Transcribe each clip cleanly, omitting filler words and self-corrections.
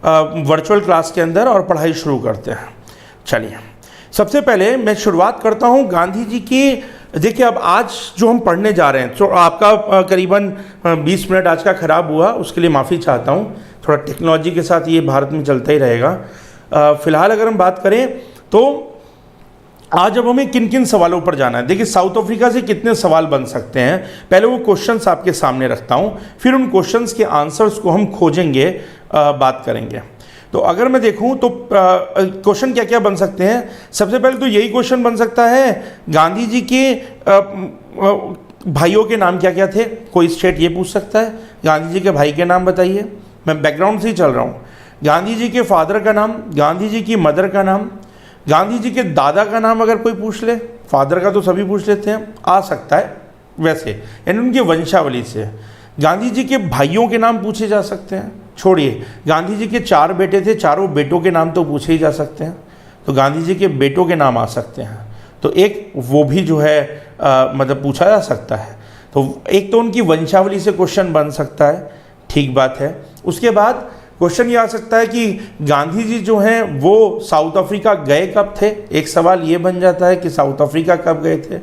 Virtual class के अंदर और पढ़ाई शुरू करते हैं। चलिए, सबसे पहले मैं शुरुआत करता हूं गांधी जी की। देखिए, अब आज जो हम पढ़ने जा रहे हैं, तो आपका करीबन 20 मिनट आज का ख़राब हुआ, उसके लिए माफ़ी चाहता हूं। थोड़ा टेक्नोलॉजी के साथ ये भारत में चलता ही रहेगा। फ़िलहाल अगर हम बात करें तो आज अब हमें किन किन सवालों पर जाना है। देखिए, साउथ अफ्रीका से कितने सवाल बन सकते हैं, पहले वो क्वेश्चंस आपके सामने रखता हूं, फिर उन क्वेश्चंस के आंसर्स को हम खोजेंगे, बात करेंगे। तो अगर मैं देखूं तो क्वेश्चन क्या क्या बन सकते हैं। सबसे पहले तो यही क्वेश्चन बन सकता है, गांधी जी के भाइयों के नाम क्या क्या थे। कोई स्टेट ये पूछ सकता है, गांधी जी के भाई के नाम बताइए। मैं बैकग्राउंड से ही चल रहा हूँ। गांधी जी के फादर का नाम, गांधी जी की मदर का नाम, गांधी जी के दादा का नाम अगर कोई पूछ ले, फादर का तो सभी पूछ लेते हैं, आ सकता है वैसे, यानी उनकी वंशावली से। गांधी जी के भाइयों के नाम पूछे जा सकते हैं। छोड़िए, गांधी जी के 4 बेटे थे, चारों बेटों के नाम तो पूछे ही जा सकते हैं, तो गांधी जी के बेटों के नाम आ सकते हैं। तो एक वो भी जो है मतलब पूछा जा सकता है। तो एक तो उनकी वंशावली से क्वेश्चन बन सकता है, ठीक बात है। उसके बाद क्वेश्चन ये आ सकता है कि गांधी जी जो हैं वो साउथ अफ्रीका गए कब थे। एक सवाल ये बन जाता है कि साउथ अफ्रीका कब गए थे,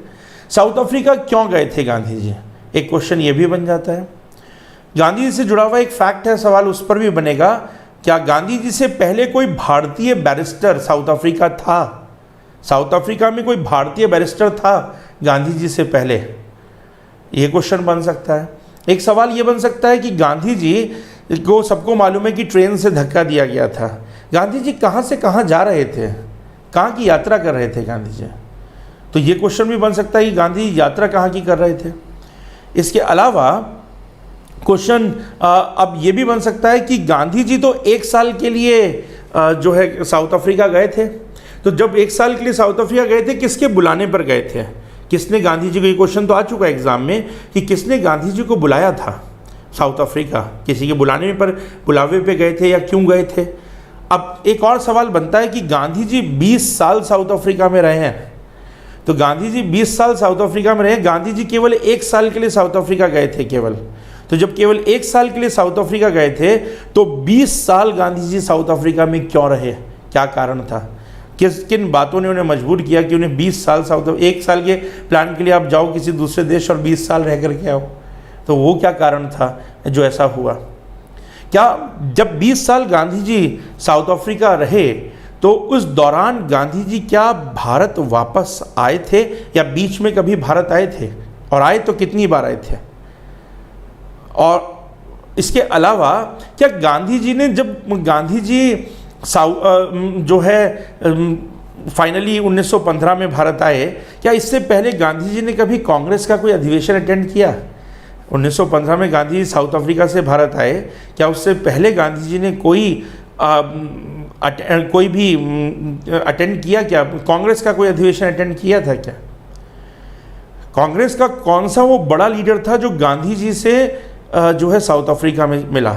साउथ अफ्रीका क्यों गए थे गांधी जी, एक क्वेश्चन ये भी बन जाता है। गांधी जी से जुड़ा हुआ एक फैक्ट है, सवाल उस पर भी बनेगा, क्या गांधी जी से पहले कोई भारतीय बैरिस्टर साउथ अफ्रीका था। साउथ अफ्रीका में कोई भारतीय बैरिस्टर था गांधी जी से पहले, ये क्वेश्चन बन सकता है। एक सवाल ये बन सकता है कि गांधी जी को सबको मालूम है कि ट्रेन से धक्का दिया गया था, गांधी जी कहाँ से कहाँ जा रहे थे, कहाँ की यात्रा कर रहे थे गांधी जी, तो ये क्वेश्चन भी बन सकता है कि गांधी यात्रा कहाँ की कर रहे थे। इसके अलावा क्वेश्चन अब ये भी बन सकता है कि गांधी जी तो 1 साल के लिए जो है साउथ अफ्रीका गए थे, तो जब 1 साल के लिए साउथ अफ्रीका गए थे, किसके बुलाने पर गए थे, किसने गांधी जी को, ये क्वेश्चन तो आ चुका है एग्जाम में कि किसने गांधी जी को बुलाया था साउथ अफ्रीका, किसी के बुलाने पर, बुलावे पे गए थे या क्यों गए थे। अब एक और सवाल बनता है कि गांधी जी 20 साल साउथ अफ्रीका में रहे हैं, तो गांधी जी 20 साल साउथ अफ्रीका में रहे, गांधी जी केवल 1 साल के लिए साउथ अफ्रीका गए थे केवल, तो जब केवल 1 साल के लिए साउथ अफ्रीका गए थे तो 20 साल गांधी जी साउथ अफ्रीका में क्यों रहे, क्या कारण था, किन बातों ने उन्हें मजबूर किया कि उन्हें 20 साल साउथ, 1 साल के प्लान के लिए आप जाओ किसी दूसरे देश और 20 साल रह करके आओ, तो वो क्या कारण था जो ऐसा हुआ। क्या जब 20 साल गांधी जी साउथ अफ्रीका रहे तो उस दौरान गांधी जी क्या भारत वापस आए थे या बीच में कभी भारत आए थे, और आए तो कितनी बार आए थे। और इसके अलावा क्या गांधी जी ने, जब गांधी जी जो है फाइनली 1915 में भारत आए, क्या इससे पहले गांधी जी ने कभी कांग्रेस का कोई अधिवेशन अटेंड किया। 1915 में गांधी जी साउथ अफ्रीका से भारत आए, क्या उससे पहले गांधी जी ने कोई भी अटेंड किया, क्या कांग्रेस का कोई अधिवेशन अटेंड किया था क्या। कांग्रेस का कौन सा वो बड़ा लीडर था जो गांधी जी से जो है साउथ अफ्रीका में मिला।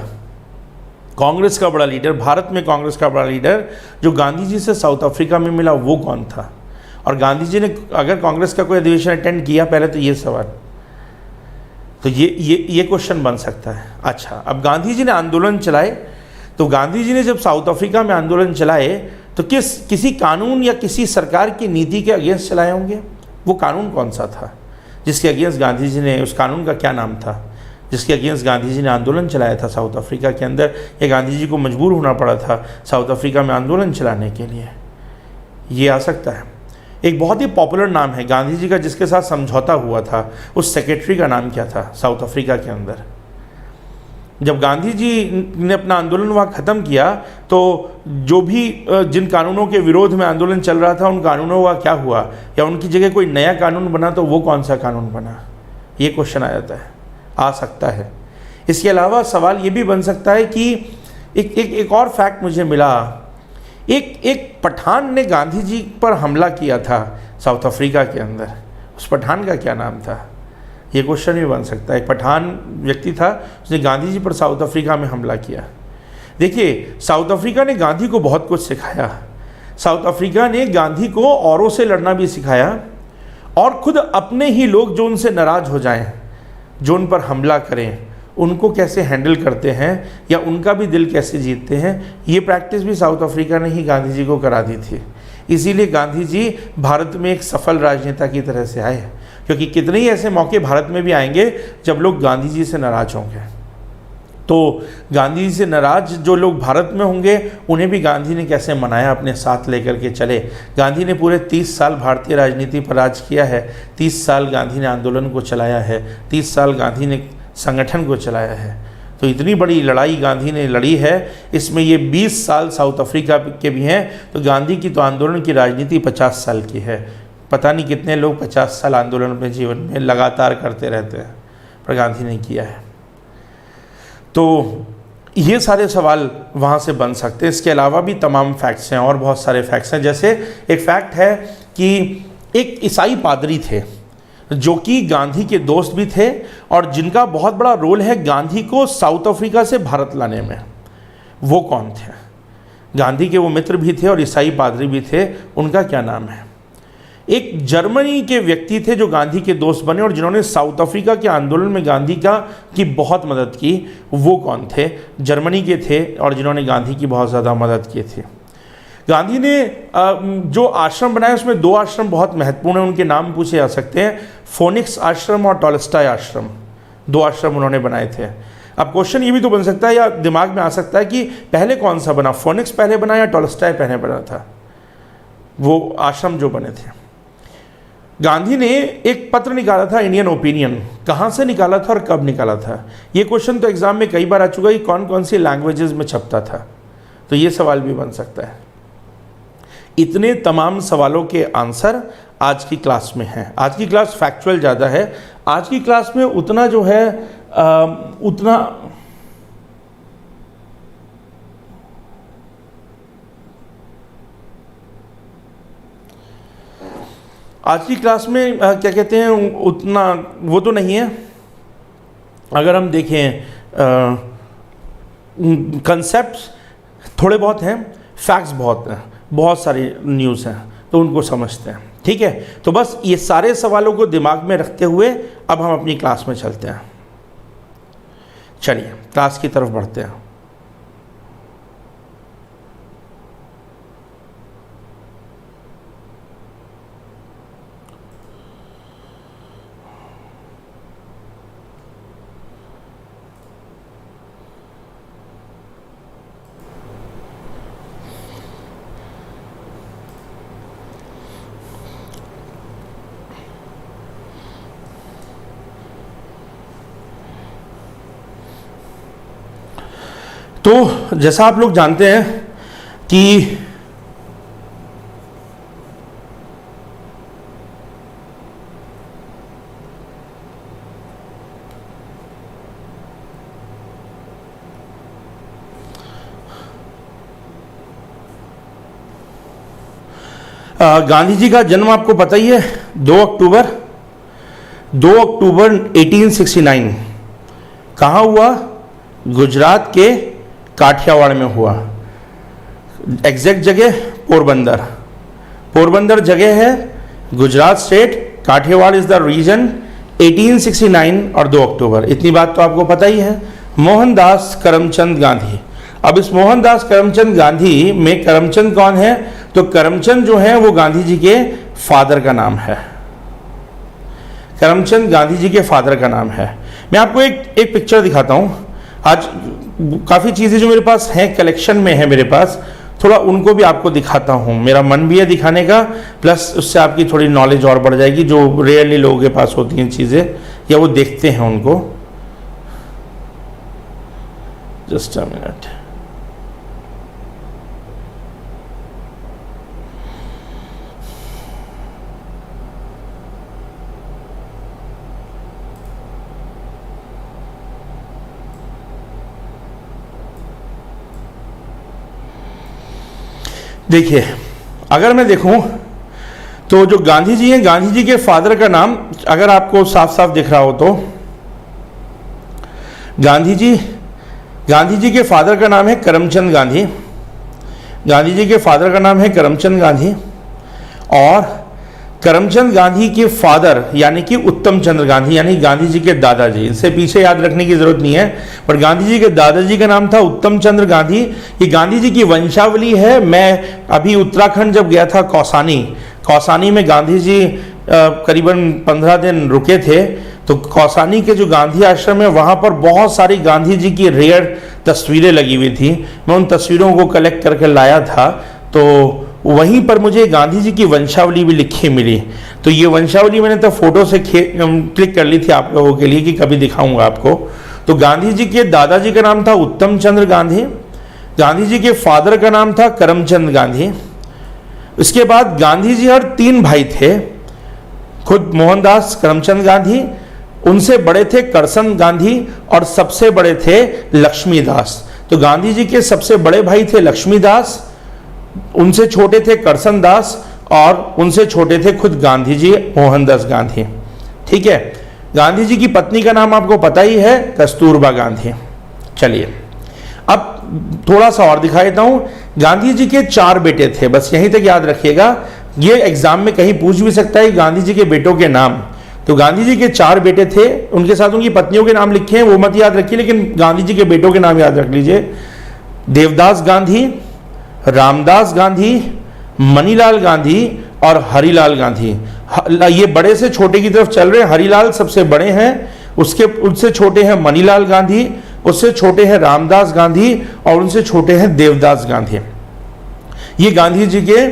कांग्रेस का बड़ा लीडर, भारत में कांग्रेस का बड़ा लीडर जो गांधी जी से साउथ अफ्रीका में मिला, वो कौन था। और गांधी जी ने अगर कांग्रेस का कोई अधिवेशन अटेंड किया पहले, तो ये सवाल, तो ये क्वेश्चन बन सकता है। अच्छा, अब गांधी जी ने आंदोलन चलाए, तो गांधी जी ने जब साउथ अफ्रीका में आंदोलन चलाए तो किसी कानून या किसी सरकार की नीति के अगेंस्ट चलाए होंगे। वो कानून कौन सा था जिसके अगेंस्ट गांधी जी ने, उस कानून का क्या नाम था जिसके अगेंस्ट गांधी जी ने आंदोलन चलाया था साउथ अफ्रीका के अंदर, या गांधी जी को मजबूर होना पड़ा था साउथ अफ्रीका में आंदोलन चलाने के लिए, ये आ सकता है। एक बहुत ही पॉपुलर नाम है गांधी जी का जिसके साथ समझौता हुआ था, उस सेक्रेटरी का नाम क्या था साउथ अफ्रीका के अंदर। जब गांधी जी ने अपना आंदोलन वहाँ ख़त्म किया तो जो भी जिन कानूनों के विरोध में आंदोलन चल रहा था, उन कानूनों का क्या हुआ, या उनकी जगह कोई नया कानून बना तो वो कौन सा कानून बना, ये क्वेश्चन आ जाता है, आ सकता है। इसके अलावा सवाल ये भी बन सकता है कि एक और फैक्ट मुझे मिला, एक पठान ने गांधी जी पर हमला किया था साउथ अफ्रीका के अंदर, उस पठान का क्या नाम था, ये क्वेश्चन भी बन सकता है। एक पठान व्यक्ति था, उसने गांधी जी पर साउथ अफ्रीका में हमला किया। देखिए, साउथ अफ्रीका ने गांधी को बहुत कुछ सिखाया। साउथ अफ्रीका ने गांधी को औरों से लड़ना भी सिखाया, और खुद अपने ही लोग जो उनसे नाराज़ हो जाएं, जो उन पर हमला करें, उनको कैसे हैंडल करते हैं या उनका भी दिल कैसे जीतते हैं, ये प्रैक्टिस भी साउथ अफ्रीका ने ही गांधी जी को करा दी थी। इसीलिए गांधी जी भारत में एक सफल राजनेता की तरह से आए, क्योंकि कितने ही ऐसे मौके भारत में भी आएंगे जब लोग गांधी जी से नाराज होंगे। तो गांधी जी से नाराज जो लोग भारत में होंगे उन्हें भी गांधी ने कैसे मनाया, अपने साथ लेकर के चले। गांधी ने पूरे 30 साल भारतीय राजनीति पर राज किया है, 30 साल गांधी ने आंदोलन को चलाया है, 30 साल गांधी ने संगठन को चलाया है। तो इतनी बड़ी लड़ाई गांधी ने लड़ी है, इसमें ये 20 साल साउथ अफ्रीका के भी हैं। तो गांधी की तो आंदोलन की राजनीति 50 साल की है। पता नहीं कितने लोग 50 साल आंदोलन में जीवन में लगातार करते रहते हैं, पर गांधी ने किया है। तो ये सारे सवाल वहाँ से बन सकते हैं। इसके अलावा भी तमाम फैक्ट्स हैं और बहुत सारे फैक्ट्स हैं। जैसे एक फैक्ट है कि एक ईसाई पादरी थे जो कि गांधी के दोस्त भी थे और जिनका बहुत बड़ा रोल है गांधी को साउथ अफ्रीका से भारत लाने में। वो कौन थे? गांधी के वो मित्र भी थे और ईसाई पादरी भी थे। उनका क्या नाम है? एक जर्मनी के व्यक्ति थे जो गांधी के दोस्त बने और जिन्होंने साउथ अफ्रीका के आंदोलन में गांधी की बहुत मदद की। वो कौन थे? जर्मनी के थे और जिन्होंने गांधी की बहुत ज़्यादा मदद की थी। गांधी ने जो आश्रम बनाए उसमें 2 आश्रम बहुत महत्वपूर्ण हैं, उनके नाम पूछे जा सकते हैं। फोनिक्स आश्रम और टॉलस्टॉय आश्रम, 2 आश्रम उन्होंने बनाए थे। अब क्वेश्चन ये भी तो बन सकता है या दिमाग में आ सकता है कि पहले कौन सा बना, फोनिक्स पहले बना या टॉलस्टॉय पहले बना था, वो आश्रम जो बने थे। गांधी ने एक पत्र निकाला था, इंडियन ओपिनियन। कहाँ से निकाला था और कब निकाला था? ये क्वेश्चन तो एग्जाम में कई बार आ चुका है कि कौन कौन सी लैंग्वेजेस में छपता था, तो ये सवाल भी बन सकता है। इतने तमाम सवालों के आंसर आज की क्लास में हैं। आज की क्लास फैक्चुअल ज़्यादा है। आज की क्लास में उतना जो है उतना आज की क्लास में क्या कहते हैं उतना वो तो नहीं है। अगर हम देखें कंसेप्ट्स थोड़े बहुत हैं, फैक्ट्स बहुत हैं, बहुत सारी न्यूज़ हैं, तो उनको समझते हैं। ठीक है, तो बस ये सारे सवालों को दिमाग में रखते हुए अब हम अपनी क्लास में चलते हैं। चलिए क्लास की तरफ बढ़ते हैं। तो जैसा आप लोग जानते हैं कि गांधी जी का जन्म आपको पता ही है, 2 अक्टूबर 1869। कहाँ हुआ? गुजरात के काठियावाड़ में हुआ। एग्जैक्ट जगह पोरबंदर। पोरबंदर जगह है, Gujarat state, Kathiawar is the region. 1869 और 2 अक्टूबर, इतनी बात तो आपको पता ही है। मोहनदास करमचंद गांधी। अब इस मोहनदास करमचंद गांधी में करमचंद कौन है? तो करमचंद जो है वो गांधी जी के फादर का नाम है। करमचंद गांधी जी के फादर का नाम है। मैं आपको एक पिक्चर दिखाता हूँ। आज काफ़ी चीज़ें जो मेरे पास हैं, कलेक्शन में है मेरे पास, थोड़ा उनको भी आपको दिखाता हूँ। मेरा मन भी है दिखाने का, प्लस उससे आपकी थोड़ी नॉलेज और बढ़ जाएगी, जो रेयरली लोगों के पास होती हैं चीज़ें या वो देखते हैं उनको। Just a minute. देखिए, अगर मैं देखूं तो जो गांधी जी हैं, गांधी जी के फादर का नाम अगर आपको साफ साफ दिख रहा हो तो गांधी जी के फादर का नाम है करमचंद गांधी। गांधी जी के फादर का नाम है करमचंद गांधी और करमचंद गांधी के फादर यानी कि उत्तम चंद्र गांधी यानी गांधी जी के दादाजी, इससे पीछे याद रखने की जरूरत नहीं है, पर गांधी जी के दादाजी का नाम था उत्तम चंद्र गांधी। ये गांधी जी की वंशावली है। मैं अभी उत्तराखंड जब गया था कौसानी में गांधी जी करीबन 15 दिन रुके थे, तो कौसानी के जो गांधी आश्रम है वहाँ पर बहुत सारी गांधी जी की रेयर तस्वीरें लगी हुई थी। मैं उन तस्वीरों को कलेक्ट करके लाया था, तो वहीं पर मुझे गांधी जी की वंशावली भी लिखी मिली। तो ये वंशावली मैंने तो फोटो से क्लिक कर ली थी आप लोगों के लिए कि कभी दिखाऊंगा आपको। तो गांधी जी के दादाजी का नाम था उत्तम चंद्र गांधी, गांधी जी के फादर का नाम था करमचंद गांधी। इसके बाद गांधी जी और 3 भाई थे, खुद मोहनदास करमचंद गांधी, उनसे बड़े थे करसन गांधी और सबसे बड़े थे लक्ष्मीदास। तो गांधी जी के सबसे बड़े भाई थे लक्ष्मीदास, उनसे छोटे थे करसन दास और उनसे छोटे थे खुद गांधी जी मोहनदास गांधी। ठीक है, गांधी जी की पत्नी का नाम आपको पता ही है, कस्तूरबा गांधी। चलिए अब थोड़ा सा और दिखा देता हूं। गांधी जी के 4 बेटे थे, बस यहीं तक याद रखिएगा, ये एग्जाम में कहीं पूछ भी सकता है गांधी जी के बेटों के नाम। तो गांधी जी के 4 बेटे थे, उनके साथ उनकी पत्नियों के नाम लिखे हैं, वो मत याद रखिए, लेकिन गांधी जी के बेटों के नाम याद रख लीजिए। देवदास गांधी, रामदास गांधी, मनीलाल गांधी और हरिलाल गांधी। ये बड़े से छोटे की तरफ चल रहे हैं। हरिलाल सबसे बड़े हैं, उससे छोटे हैं मनीलाल गांधी, उससे छोटे हैं रामदास गांधी और उनसे छोटे हैं देवदास गांधी। ये गांधी जी के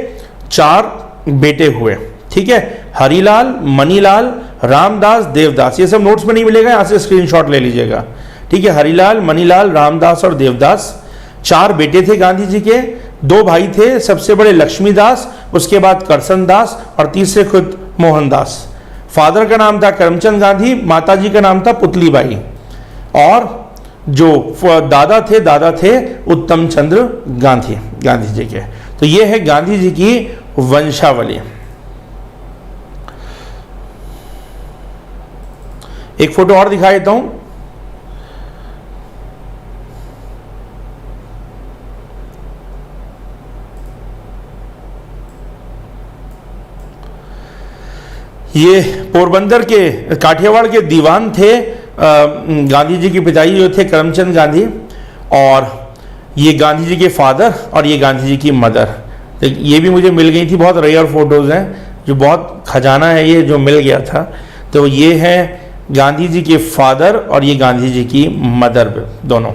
4 बेटे हुए। ठीक है, हरिलाल, मनीलाल, रामदास, देवदास। ये सब नोट्स में नहीं मिलेगा, यहां से स्क्रीनशॉट ले लीजिएगा। ठीक है, हरिलाल, मनीलाल, रामदास और देवदास 4 बेटे थे गांधी जी के। 2 भाई थे, सबसे बड़े लक्ष्मीदास, उसके बाद करसन दास और तीसरे खुद मोहनदास। फादर का नाम था करमचंद गांधी, माताजी का नाम था पुतलीबाई और जो दादा थे उत्तम चंद्र गांधी, गांधी जी के। तो ये है गांधी जी की वंशावली। एक फोटो और दिखा देता हूं। ये पोरबंदर के काठियावाड़ के दीवान थे गांधी जी के पिताजी जो थे करमचंद गांधी, और ये गांधी जी के फादर और ये गांधी जी की मदर। ये भी मुझे मिल गई थी, बहुत रेयर फोटोज हैं, जो बहुत खजाना है ये जो मिल गया था। तो ये है गांधी जी के फादर और ये गांधी जी की मदर दोनों।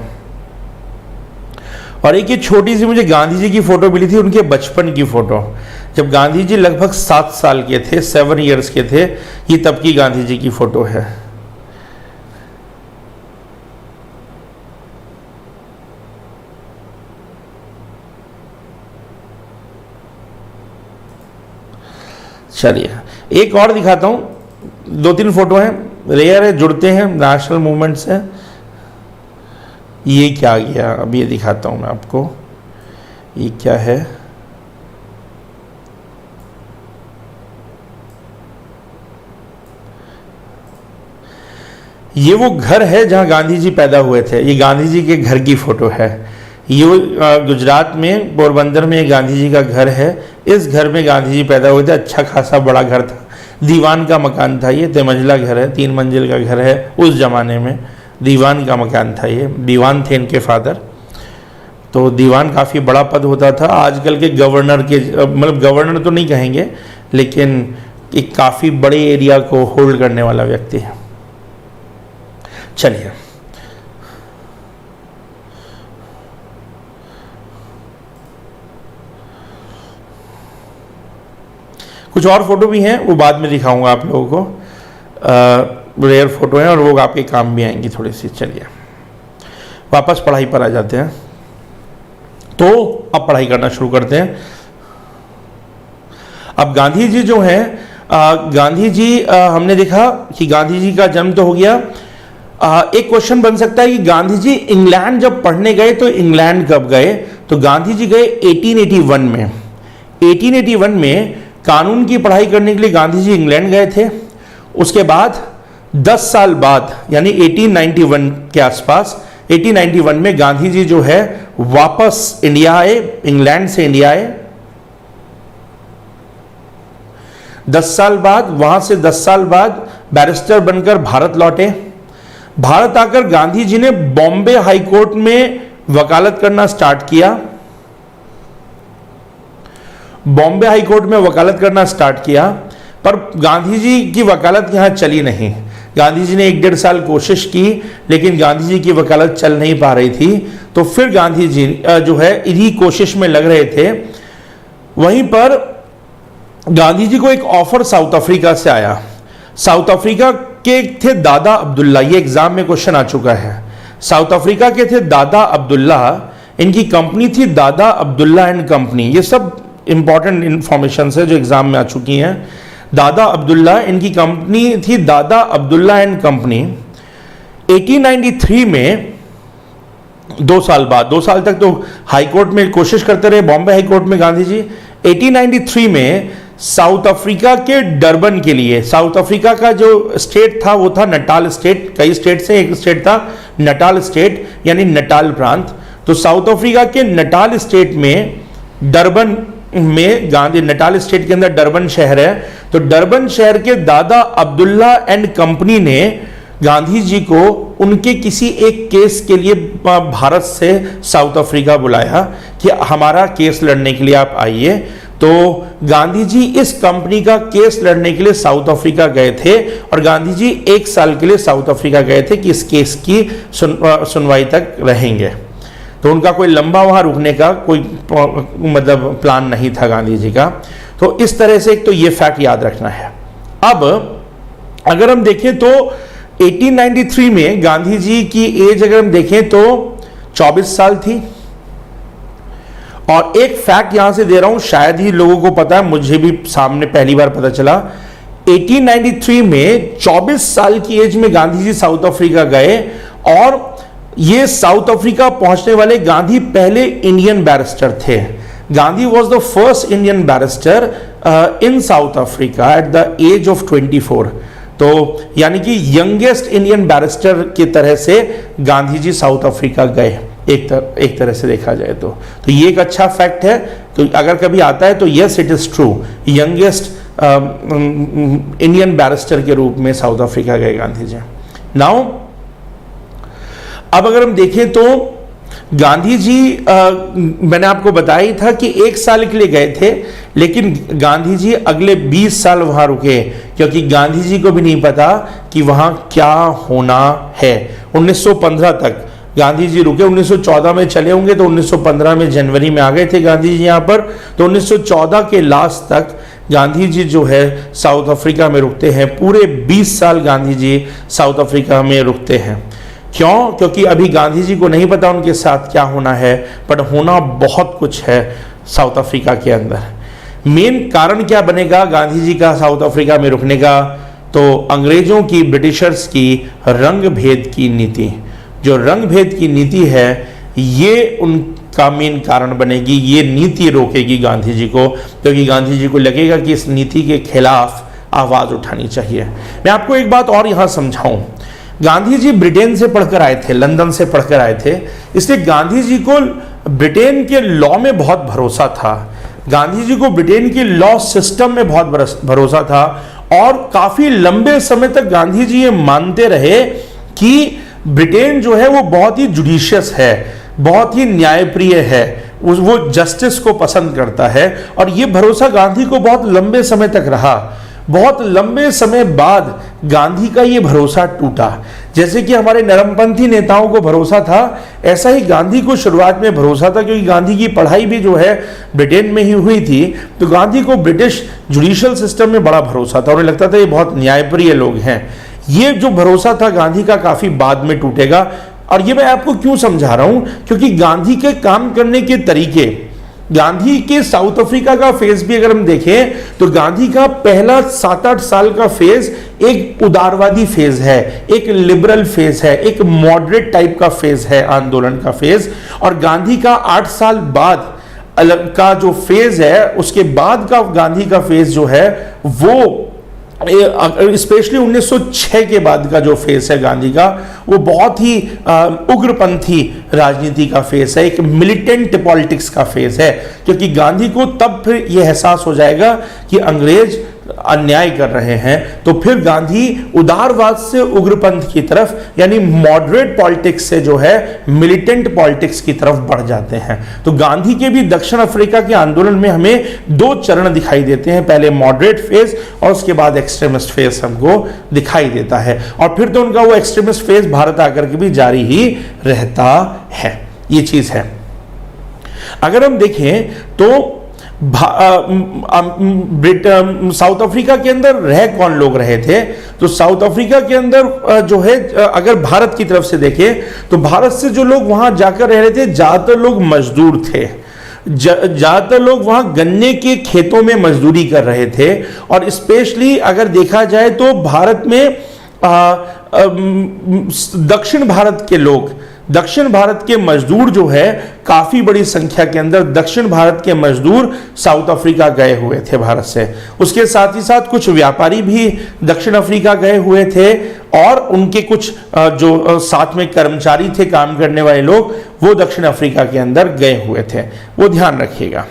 और एक ये छोटी सी मुझे गांधी जी की फोटो मिली थी, उनके बचपन की फोटो, जब गांधी जी लगभग 7 साल के थे, 7 इयर्स के थे। ये तब की गांधी जी की फोटो है। चलिए एक और दिखाता हूं, 2-3 फोटो हैं, रेयर है, जुड़ते हैं नेशनल मूवमेंट से। ये क्या गया, अब ये दिखाता हूं मैं आपको, ये क्या है। ये वो घर है जहां गांधी जी पैदा हुए थे। ये गांधी जी के घर की फोटो है। ये गुजरात में पोरबंदर में गांधी जी का घर है। इस घर में गांधी जी पैदा हुए थे। अच्छा खासा बड़ा घर था, दीवान का मकान था। ये 3 मंजिला घर है, 3 मंजिल का घर है। उस जमाने में दीवान का मकान था। ये दीवान थे इनके फादर। तो दीवान काफ़ी बड़ा पद होता था। आजकल के गवर्नर के, मतलब गवर्नर तो नहीं कहेंगे, लेकिन एक काफ़ी बड़े एरिया को होल्ड करने वाला व्यक्ति है। चलिए कुछ और फोटो भी हैं, वो बाद में दिखाऊंगा आप लोगों को। रेयर फोटो हैं और वो आपके काम भी आएंगी थोड़ी सी। चलिए वापस पढ़ाई पर आ जाते हैं। तो अब पढ़ाई करना शुरू करते हैं। अब गांधी जी जो हैं, गांधी जी हमने देखा कि गांधी जी का जन्म तो हो गया। एक क्वेश्चन बन सकता है कि गांधी जी इंग्लैंड जब पढ़ने गए तो इंग्लैंड कब गए? तो गांधी जी गए 1881 में। 1881 में कानून की पढ़ाई करने के लिए गांधी जी इंग्लैंड गए थे। उसके बाद 10 साल बाद यानी 1891 के आसपास, 1891 में गांधी जी जो है वापस इंडिया आए, इंग्लैंड से इंडिया आए। 10 साल बाद, वहां से 10 साल बाद बैरिस्टर बनकर भारत लौटे। भारत आकर गांधी जी ने बॉम्बे हाई कोर्ट में वकालत करना स्टार्ट किया। बॉम्बे हाई कोर्ट में वकालत करना स्टार्ट किया, पर गांधी जी की वकालत यहां चली नहीं। गांधी जी ने 1-1.5 साल कोशिश की, लेकिन गांधी जी की वकालत चल नहीं पा रही थी। तो फिर गांधी जी जो है इन्हीं कोशिश में लग रहे थे। वहीं पर गांधी जी को एक ऑफर साउथ अफ्रीका से आया। साउथ अफ्रीका के थे दादा अब्दुल्ला, ये एग्जाम में क्वेश्चन आ चुका है। साउथ अफ्रीका के थे दादा अब्दुल्ला, इनकी कंपनी थी दादा अब्दुल्ला एंड कंपनी। ये सब इंपॉर्टेंट इंफॉर्मेशन है जो एग्जाम में आ चुकी हैं। दादा अब्दुल्ला, इनकी कंपनी थी दादा अब्दुल्ला एंड कंपनी। 1893 में 2 साल बाद, 2 साल तक तो हाई कोर्ट में कोशिश करते रहे, बॉम्बे हाई कोर्ट में गांधी जी। 1893 में साउथ अफ्रीका के डरबन के लिए, साउथ अफ्रीका का जो स्टेट था वो था नटाल स्टेट। कई स्टेट से एक स्टेट था नटाल स्टेट, यानी नटाल प्रांत। तो साउथ अफ्रीका के नटाल स्टेट में डरबन में गांधी, नटाल स्टेट के अंदर डरबन शहर है, तो डरबन शहर के दादा अब्दुल्ला एंड कंपनी ने गांधी जी को उनके किसी एक केस के लिए भारत से साउथ अफ्रीका बुलाया कि हमारा केस लड़ने के लिए आप आइए। तो गांधी जी इस कंपनी का केस लड़ने के लिए साउथ अफ्रीका गए थे, और गांधी जी 1 साल के लिए साउथ अफ्रीका गए थे कि इस केस की सुनवाई तक रहेंगे। तो उनका कोई लंबा वहां रुकने का कोई मतलब प्लान नहीं था गांधी जी का। तो इस तरह से एक तो ये फैक्ट याद रखना है। अब अगर हम देखें तो 1893 में गांधी जी की एज अगर हम देखें तो 24 साल थी। और एक फैक्ट यहां से दे रहा हूं, शायद ही लोगों को पता है, मुझे भी सामने पहली बार पता चला। 1893 में 24 साल की एज में गांधी जी साउथ अफ्रीका गए, और ये साउथ अफ्रीका पहुंचने वाले गांधी पहले इंडियन बैरिस्टर थे। Gandhi was the first Indian barrister in South Africa at the age of 24। तो यानी कि यंगेस्ट इंडियन बैरिस्टर की तरह से गांधी जी साउथ अफ्रीका गए, एक तरह से देखा जाए तो ये एक अच्छा फैक्ट है। तो अगर कभी आता है तो yes it is true, youngest Indian barrister के रूप में साउथ अफ्रीका गए गांधी जी। नाउ अब अगर हम देखें तो गांधी जी मैंने आपको बताया ही था कि 1 साल के लिए गए थे, लेकिन गांधी जी अगले 20 साल वहां रुके, क्योंकि गांधी जी को भी नहीं पता कि वहां क्या होना है। 1915 तक गांधी जी रुके, 1914 में चले होंगे तो 1915 में जनवरी में आ गए थे गांधी जी यहाँ पर। तो 1914 के लास्ट तक गांधी जी जो है साउथ अफ्रीका में रुकते हैं। पूरे 20 साल गांधी जी साउथ अफ्रीका में रुकते हैं। क्यों? क्योंकि अभी गांधी जी को नहीं पता उनके साथ क्या होना है, पर होना बहुत कुछ है साउथ अफ्रीका के अंदर। मेन कारण क्या बनेगा गांधी जी का साउथ अफ्रीका में रुकने का? तो अंग्रेजों की, ब्रिटिशर्स की रंग भेद की नीति। जो रंग भेद की नीति है ये उनका मेन कारण बनेगी। ये नीति रोकेगी गांधी जी को, क्योंकि गांधी जी को लगेगा कि इस नीति के खिलाफ आवाज उठानी चाहिए। मैं आपको एक बात और यहां समझाऊं, गांधी जी ब्रिटेन से पढ़कर आए थे, लंदन से पढ़कर आए थे, इसलिए गांधी जी को ब्रिटेन के लॉ में बहुत भरोसा था। गांधी जी को ब्रिटेन के लॉ सिस्टम में बहुत भरोसा था, और काफी लंबे समय तक गांधी जी ये मानते रहे कि ब्रिटेन जो है वो बहुत ही जुडिशियस है, बहुत ही न्यायप्रिय है, वो जस्टिस को पसंद करता है। और ये भरोसा गांधी को बहुत लंबे समय तक रहा। बहुत लंबे समय बाद गांधी का ये भरोसा टूटा। जैसे कि हमारे नरमपंथी नेताओं को भरोसा था, ऐसा ही गांधी को शुरुआत में भरोसा था, क्योंकि गांधी की पढ़ाई भी जो है ब्रिटेन में ही हुई थी। तो गांधी को ब्रिटिश जुडिशियल सिस्टम में बड़ा भरोसा था, उन्हें लगता था ये बहुत न्यायप्रिय लोग हैं। ये जो भरोसा था गांधी का काफी बाद में टूटेगा। और ये मैं आपको क्यों समझा रहा हूं, क्योंकि गांधी के काम करने के तरीके, गांधी के साउथ अफ्रीका का फेज भी अगर हम देखें तो गांधी का पहला 7-8 साल का फेज एक उदारवादी फेज है, एक लिबरल फेज है, एक मॉडरेट टाइप का फेज है, आंदोलन का फेज। और गांधी का 8 साल बाद का जो फेज है, उसके बाद का गांधी का फेज जो है वो स्पेशली 1906 के बाद का जो फेज है गांधी का, वो बहुत ही उग्रपंथी राजनीति का फेज है, एक मिलिटेंट पॉलिटिक्स का फेज है। क्योंकि गांधी को तब फिर यह एहसास हो जाएगा कि अंग्रेज अन्याय कर रहे हैं, तो फिर गांधी उदारवाद से उग्रपंथ की तरफ यानी मॉडरेट पॉलिटिक्स से जो है मिलिटेंट पॉलिटिक्स की तरफ बढ़ जाते हैं। तो गांधी के भी दक्षिण अफ्रीका के आंदोलन में हमें दो चरण दिखाई देते हैं, पहले मॉडरेट फेज और उसके बाद एक्सट्रीमिस्ट फेज हमको दिखाई देता है, और फिर तो उनका वो एक्सट्रीमिस्ट फेज भारत आकर के भी जारी ही रहता है। ये चीज है। अगर हम देखें तो साउथ अफ्रीका के अंदर रह कौन लोग रहे थे, तो साउथ अफ्रीका के अंदर जो है अगर भारत की तरफ से देखें तो भारत से जो लोग वहां जाकर रह रहे थे ज्यादातर लोग मजदूर थे, ज्यादातर लोग वहां गन्ने के खेतों में मजदूरी कर रहे थे। और स्पेशली अगर देखा जाए तो भारत में दक्षिण भारत के लोग, दक्षिण भारत के मजदूर जो है काफी बड़ी संख्या के अंदर दक्षिण भारत के मजदूर साउथ अफ्रीका गए हुए थे भारत से। उसके साथ ही साथ कुछ व्यापारी भी दक्षिण अफ्रीका गए हुए थे, और उनके कुछ जो साथ में कर्मचारी थे, काम करने वाले लोग, वो दक्षिण अफ्रीका के अंदर गए हुए थे। वो ध्यान रखिएगा।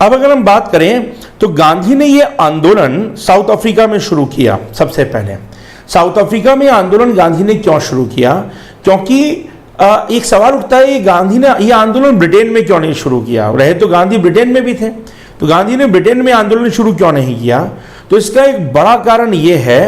अब अगर हम बात करें तो गांधी ने यह आंदोलन साउथ अफ्रीका में शुरू किया। सबसे पहले साउथ अफ्रीका में आंदोलन गांधी ने क्यों शुरू किया? क्योंकि एक सवाल उठता है, गांधी ने यह आंदोलन ब्रिटेन में क्यों नहीं शुरू किया? रहे तो गांधी ब्रिटेन में भी थे, तो गांधी ने ब्रिटेन में आंदोलन शुरू क्यों नहीं किया? तो इसका एक बड़ा कारण यह है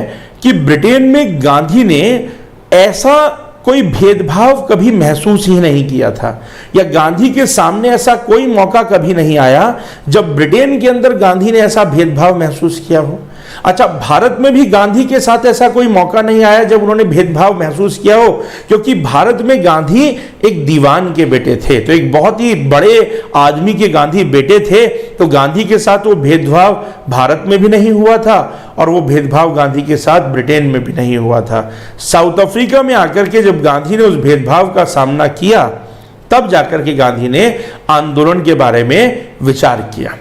कि ब्रिटेन में गांधी ने ऐसा कोई भेदभाव कभी महसूस ही नहीं किया था, या गांधी के सामने ऐसा कोई मौका कभी नहीं आया जब ब्रिटेन के अंदर गांधी ने ऐसा भेदभाव महसूस किया हो। अच्छा, भारत में भी गांधी के साथ ऐसा कोई मौका नहीं आया जब उन्होंने भेदभाव महसूस किया हो, क्योंकि भारत में गांधी एक दीवान के बेटे थे, तो एक बहुत ही बड़े आदमी के गांधी बेटे थे, तो गांधी के साथ वो भेदभाव भारत में भी नहीं हुआ था, और वो भेदभाव गांधी के साथ ब्रिटेन में भी नहीं हुआ था। साउथ अफ्रीका में आकर के जब गांधी ने उस भेदभाव का सामना किया, तब जाकर के गांधी ने आंदोलन के बारे में विचार किया।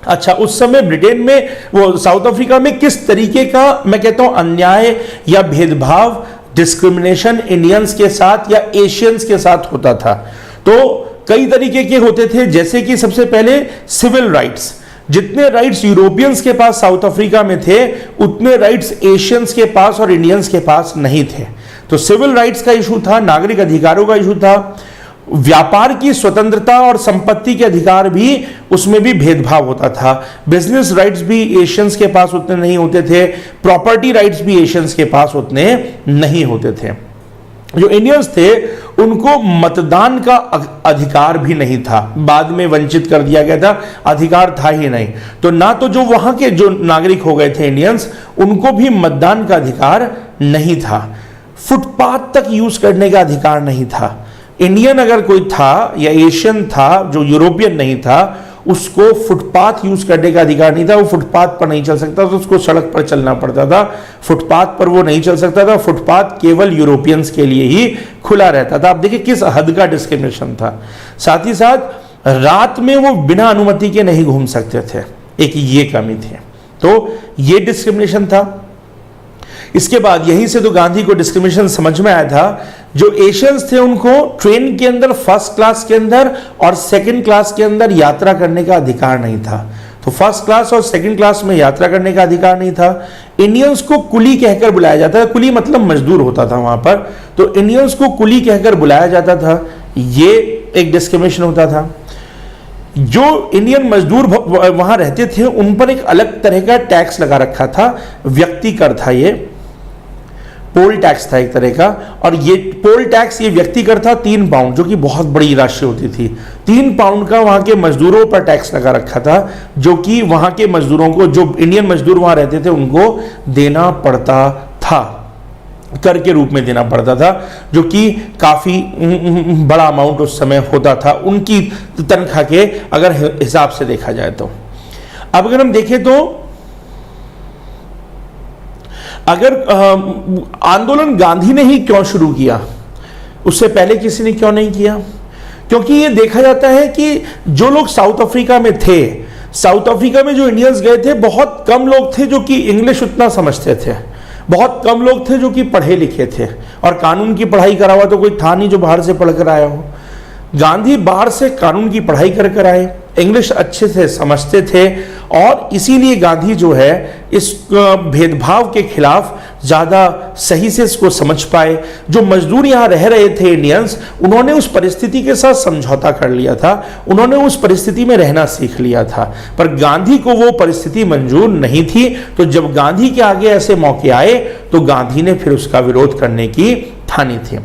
अच्छा, उस समय ब्रिटेन में, वो साउथ अफ्रीका में किस तरीके का, मैं कहता हूं, अन्याय या भेदभाव, डिस्क्रिमिनेशन इंडियंस के साथ या एशियंस के साथ होता था? तो कई तरीके के होते थे, जैसे कि सबसे पहले सिविल राइट्स। जितने राइट्स यूरोपियंस के पास साउथ अफ्रीका में थे, उतने राइट्स एशियंस के पास और इंडियंस के पास नहीं थे। तो सिविल राइट्स का इशू था, नागरिक अधिकारों का इशू था, व्यापार की स्वतंत्रता और संपत्ति के अधिकार भी, उसमें भी भेदभाव होता था। बिजनेस राइट्स भी एशियंस के पास उतने नहीं होते थे, प्रॉपर्टी राइट्स भी एशियंस के पास उतने नहीं होते थे। जो इंडियंस थे उनको मतदान का अधिकार भी नहीं था, बाद में वंचित कर दिया गया था, अधिकार था ही नहीं। तो ना तो जो वहां के जो नागरिक हो गए थे इंडियंस, उनको भी मतदान का अधिकार नहीं था। फुटपाथ तक यूज करने का अधिकार नहीं था। इंडियन अगर कोई था या एशियन था जो यूरोपियन नहीं था, उसको फुटपाथ यूज करने का अधिकार नहीं था। वो फुटपाथ पर नहीं चल सकता था, उसको सड़क पर चलना पड़ता था, फुटपाथ पर वो नहीं चल सकता था। फुटपाथ केवल यूरोपियंस के लिए ही खुला रहता था। आप देखिए किस हद का डिस्क्रिमिनेशन था। साथ ही साथ रात में वो बिना अनुमति के नहीं घूम सकते थे, एक ये कमी थी। तो ये डिस्क्रिमिनेशन था। इसके बाद यहीं से तो गांधी को डिस्क्रिमिनेशन समझ में आया था। जो एशियंस थे उनको ट्रेन के अंदर फर्स्ट क्लास के अंदर और सेकंड क्लास के अंदर यात्रा करने का अधिकार नहीं था। तो फर्स्ट क्लास और सेकंड क्लास में यात्रा करने का अधिकार नहीं था। इंडियंस को कुली कहकर बुलाया जाता था, कुली मतलब मजदूर होता था वहां पर, तो इंडियंस को कुली कहकर बुलाया जाता था। ये एक डिस्क्रिमिनेशन होता था। जो इंडियन मजदूर वहां रहते थे उन पर एक अलग तरह का टैक्स लगा रखा था, व्यक्ति कर था, ये पोल टैक्स था एक तरह का। और ये पोल टैक्स, ये व्यक्ति कर था 3 पाउंड, जो कि बहुत बड़ी राशि होती थी। 3 पाउंड का वहां के मजदूरों पर टैक्स लगा रखा था, जो कि वहां के मजदूरों को, जो इंडियन मजदूर वहां रहते थे, उनको देना पड़ता था, कर के रूप में देना पड़ता था, जो कि काफी बड़ा अमाउंट उस समय होता था उनकी तनख्वाह के अगर हिसाब से देखा जाए तो। अब अगर हम देखें तो अगर आंदोलन गांधी ने ही क्यों शुरू किया, उससे पहले किसी ने क्यों नहीं किया? क्योंकि ये देखा जाता है कि जो लोग साउथ अफ्रीका में थे, साउथ अफ्रीका में जो इंडियंस गए थे, बहुत कम लोग थे जो कि इंग्लिश उतना समझते थे, बहुत कम लोग थे जो कि पढ़े लिखे थे, और कानून की पढ़ाई करा हुआ तो कोई था नहीं जो बाहर से पढ़ कर आया हो। गांधी बाहर से कानून की पढ़ाई कर कर आए, इंग्लिश अच्छे से समझते थे, और इसीलिए गांधी जो है इस भेदभाव के खिलाफ ज़्यादा सही से इसको समझ पाए। जो मजदूर यहाँ रह रहे थे इंडियंस, उन्होंने उस परिस्थिति के साथ समझौता कर लिया था, उन्होंने उस परिस्थिति में रहना सीख लिया था, पर गांधी को वो परिस्थिति मंजूर नहीं थी। तो जब गांधी के आगे ऐसे मौके आए तो गांधी ने फिर उसका विरोध करने की ठानी थी।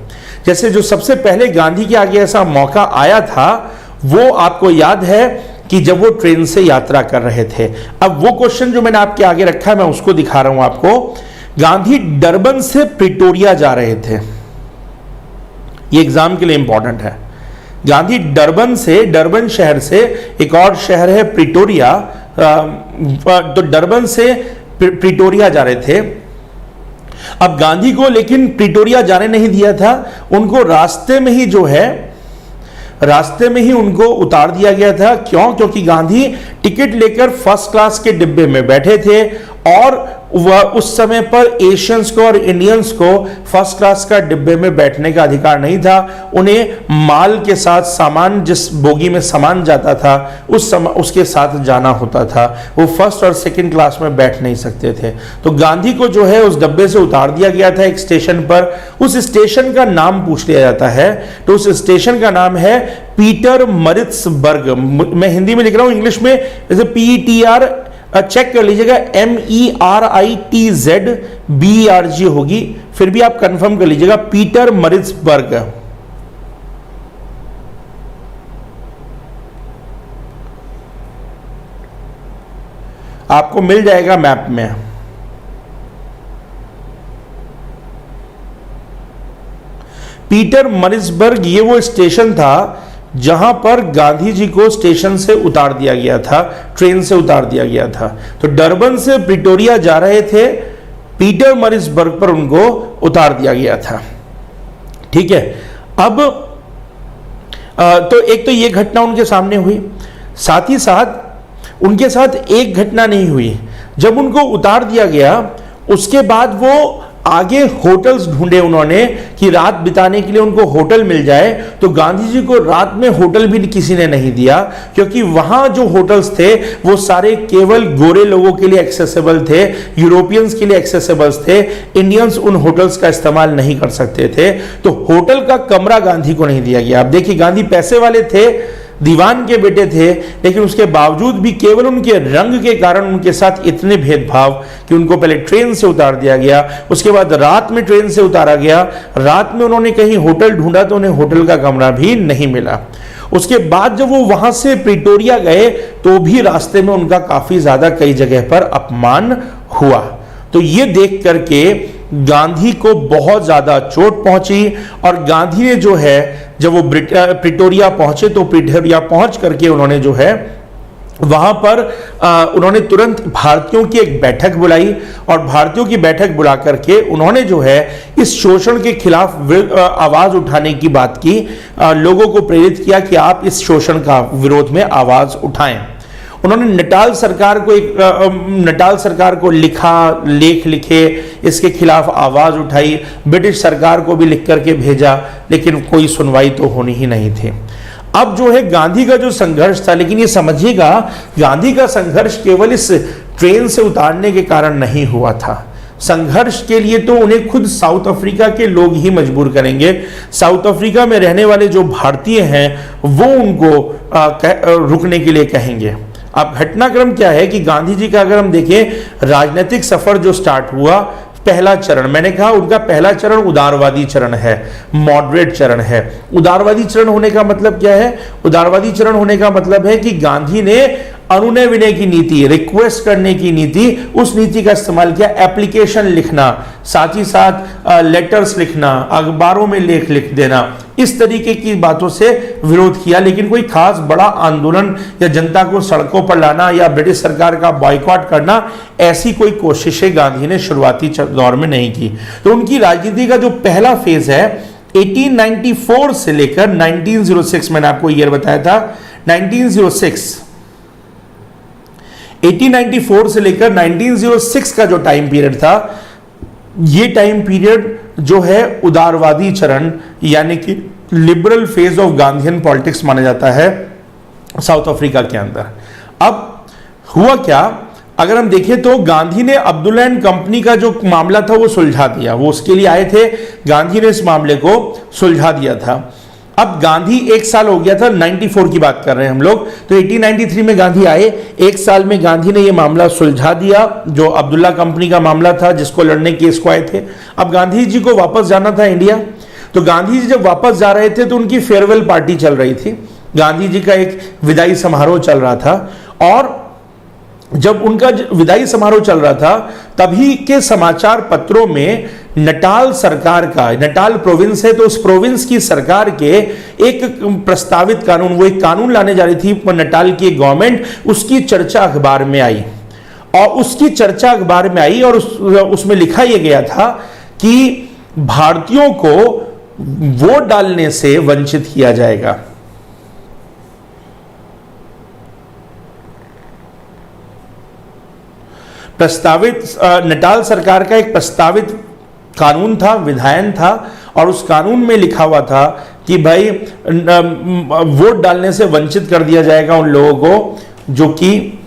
जैसे जो सबसे पहले गांधी के आगे ऐसा मौका आया था, वो आपको याद है कि जब वो ट्रेन से यात्रा कर रहे थे। अब वो क्वेश्चन जो मैंने आपके आगे रखा है, मैं उसको दिखा रहा हूं आपको। गांधी डरबन से प्रिटोरिया जा रहे थे, ये एग्जाम के लिए इंपॉर्टेंट है। गांधी डरबन शहर से, एक और शहर है प्रिटोरिया, तो डरबन से प्रिटोरिया जा रहे थे। अब गांधी को लेकिन प्रिटोरिया जाने नहीं दिया था, उनको रास्ते में ही उनको उतार दिया गया था। क्यों? क्योंकि गांधी टिकट लेकर फर्स्ट क्लास के डिब्बे में बैठे थे, और वह उस समय पर एशियंस को और इंडियंस को फर्स्ट क्लास का डिब्बे में बैठने का अधिकार नहीं था। उन्हें माल के साथ सामान, जिस बोगी में सामान जाता था उसके साथ जाना होता था, वो फर्स्ट और सेकंड क्लास में बैठ नहीं सकते थे। तो गांधी को जो है उस डब्बे से उतार दिया गया था एक स्टेशन पर। उस स्टेशन का नाम पूछ लिया जाता है, तो उस स्टेशन का नाम है पीटरमरित्सबर्ग। मैं हिंदी में लिख रहा हूं, इंग्लिश में जैसे PETR चेक कर लीजिएगा, MERITZBERG होगी, फिर भी आप कंफर्म कर लीजिएगा, पीटरमरित्सबर्ग। आपको मिल जाएगा मैप में। पीटरमरित्सबर्ग ये वो स्टेशन था जहां पर गांधी जी को स्टेशन से उतार दिया गया था, ट्रेन से उतार दिया गया था। तो डरबन से प्रिटोरिया जा रहे थे, पीटरमरित्सबर्ग पर उनको उतार दिया गया था। ठीक है, अब तो एक तो ये घटना उनके सामने हुई, साथ ही साथ उनके साथ एक घटना नहीं हुई। जब उनको उतार दिया गया उसके बाद वो आगे होटल्स ढूंढे उन्होंने कि रात बिताने के लिए उनको होटल मिल जाए। तो गांधी जी को रात में होटल भी किसी ने नहीं दिया, क्योंकि वहां जो होटल्स थे वो सारे केवल गोरे लोगों के लिए एक्सेसिबल थे, यूरोपियंस के लिए एक्सेसिबल थे। इंडियंस उन होटल्स का इस्तेमाल नहीं कर सकते थे, तो होटल का कमरा गांधी को नहीं दिया गया। अब देखिए, गांधी पैसे वाले थे, दीवान के बेटे थे, लेकिन उसके बावजूद भी केवल उनके रंग के कारण उनके साथ इतने भेदभाव कि उनको पहले ट्रेन से उतार दिया गया, उसके बाद रात में ट्रेन से उतारा गया। रात में उन्होंने कहीं होटल ढूंढा तो उन्हें होटल का कमरा भी नहीं मिला। उसके बाद जब वो वहां से प्रिटोरिया गए तो भी रास्ते में उनका काफी ज्यादा कई जगह पर अपमान हुआ। तो ये देख करके गांधी को बहुत ज्यादा चोट पहुंची, और गांधी ने जो है जब वो प्रिटोरिया पहुंचे तो प्रिटोरिया पहुंच करके उन्होंने जो है वहां पर उन्होंने तुरंत भारतीयों की एक बैठक बुलाई, और भारतीयों की बैठक बुला करके उन्होंने जो है इस शोषण के खिलाफ आवाज उठाने की बात की, लोगों को प्रेरित किया कि आप इस शोषण का विरोध में आवाज उठाएं। उन्होंने नटाल सरकार को लिखा, लेख लिखे, इसके खिलाफ आवाज उठाई, ब्रिटिश सरकार को भी लिख करके भेजा, लेकिन कोई सुनवाई तो होनी ही नहीं थी। अब जो है गांधी का जो संघर्ष था, लेकिन ये समझिएगा गांधी का संघर्ष केवल इस ट्रेन से उतारने के कारण नहीं हुआ था। संघर्ष के लिए तो उन्हें खुद साउथ अफ्रीका के लोग ही मजबूर करेंगे। साउथ अफ्रीका में रहने वाले जो भारतीय हैं वो उनको रुकने के लिए कहेंगे। अब घटनाक्रम क्या है कि गांधी जी का अगर हम देखें राजनीतिक सफर जो स्टार्ट हुआ, पहला चरण मैंने कहा उनका पहला चरण उदारवादी चरण है, मॉडरेट चरण है। उदारवादी चरण होने का मतलब क्या है? उदारवादी चरण होने का मतलब है कि गांधी ने अनुनय विनय की नीति, रिक्वेस्ट करने की नीति, उस नीति का इस्तेमाल किया। एप्लीकेशन लिखना, साथ ही साथ लेटर्स लिखना, अखबारों में लेख लिख देना, इस तरीके की बातों से विरोध किया, लेकिन कोई खास बड़ा आंदोलन या जनता को सड़कों पर लाना या ब्रिटिश सरकार का बॉयकॉट करना, ऐसी कोई कोशिशें गांधी ने शुरुआती दौर में नहीं की। तो उनकी राजनीति का जो पहला फेज है 1894 से लेकर 1906, मैंने आपको ईयर बताया था 1906, 1894 से लेकर 1906 का जो टाइम पीरियड था, ये टाइम पीरियड जो है उदारवादी चरण यानी कि liberal phase of Gandhian politics माना जाता है साउथ अफ्रीका के अंदर। अब हुआ क्या, अगर हम देखें तो गांधी ने अब्दुल्ला एंड कंपनी का जो मामला था वो सुलझा दिया, वो उसके लिए आए थे, गांधी ने इस मामले को सुलझा दिया था। अब गांधी, एक साल हो गया था, 94 की बात कर रहे हैं हम लोग, तो 1893 में गांधी आए, एक साल में गांधी ने यह मामला सुलझा दिया जो अब्दुल्ला कंपनी का मामला था जिसको लड़ने केस को आए थे। अब गांधी जी को वापस जाना था इंडिया, तो गांधी जी जब वापस जा रहे थे तो उनकी फेयरवेल पार्टी चल रही थी, गांधी जी का एक विदाई समारोह चल रहा था, और जब उनका विदाई समारोह चल रहा था तभी के समाचार पत्रों में नटाल सरकार का, नटाल प्रोविंस है तो उस प्रोविंस की सरकार के एक प्रस्तावित कानून, वो एक कानून लाने जा रही थी नटाल की गवर्नमेंट, उसकी चर्चा अखबार में आई, और उसकी चर्चा अखबार में आई और उसमें लिखा यह गया था कि भारतीयों को वोट डालने से वंचित किया जाएगा। प्रस्तावित नटाल सरकार का एक प्रस्तावित कानून था, विधायन था, और उस कानून में लिखा हुआ था कि भाई वोट डालने से वंचित कर दिया जाएगा उन लोगों को जो कि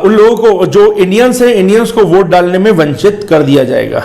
उन लोगों को जो इंडियंस हैं, इंडियंस को वोट डालने में वंचित कर दिया जाएगा।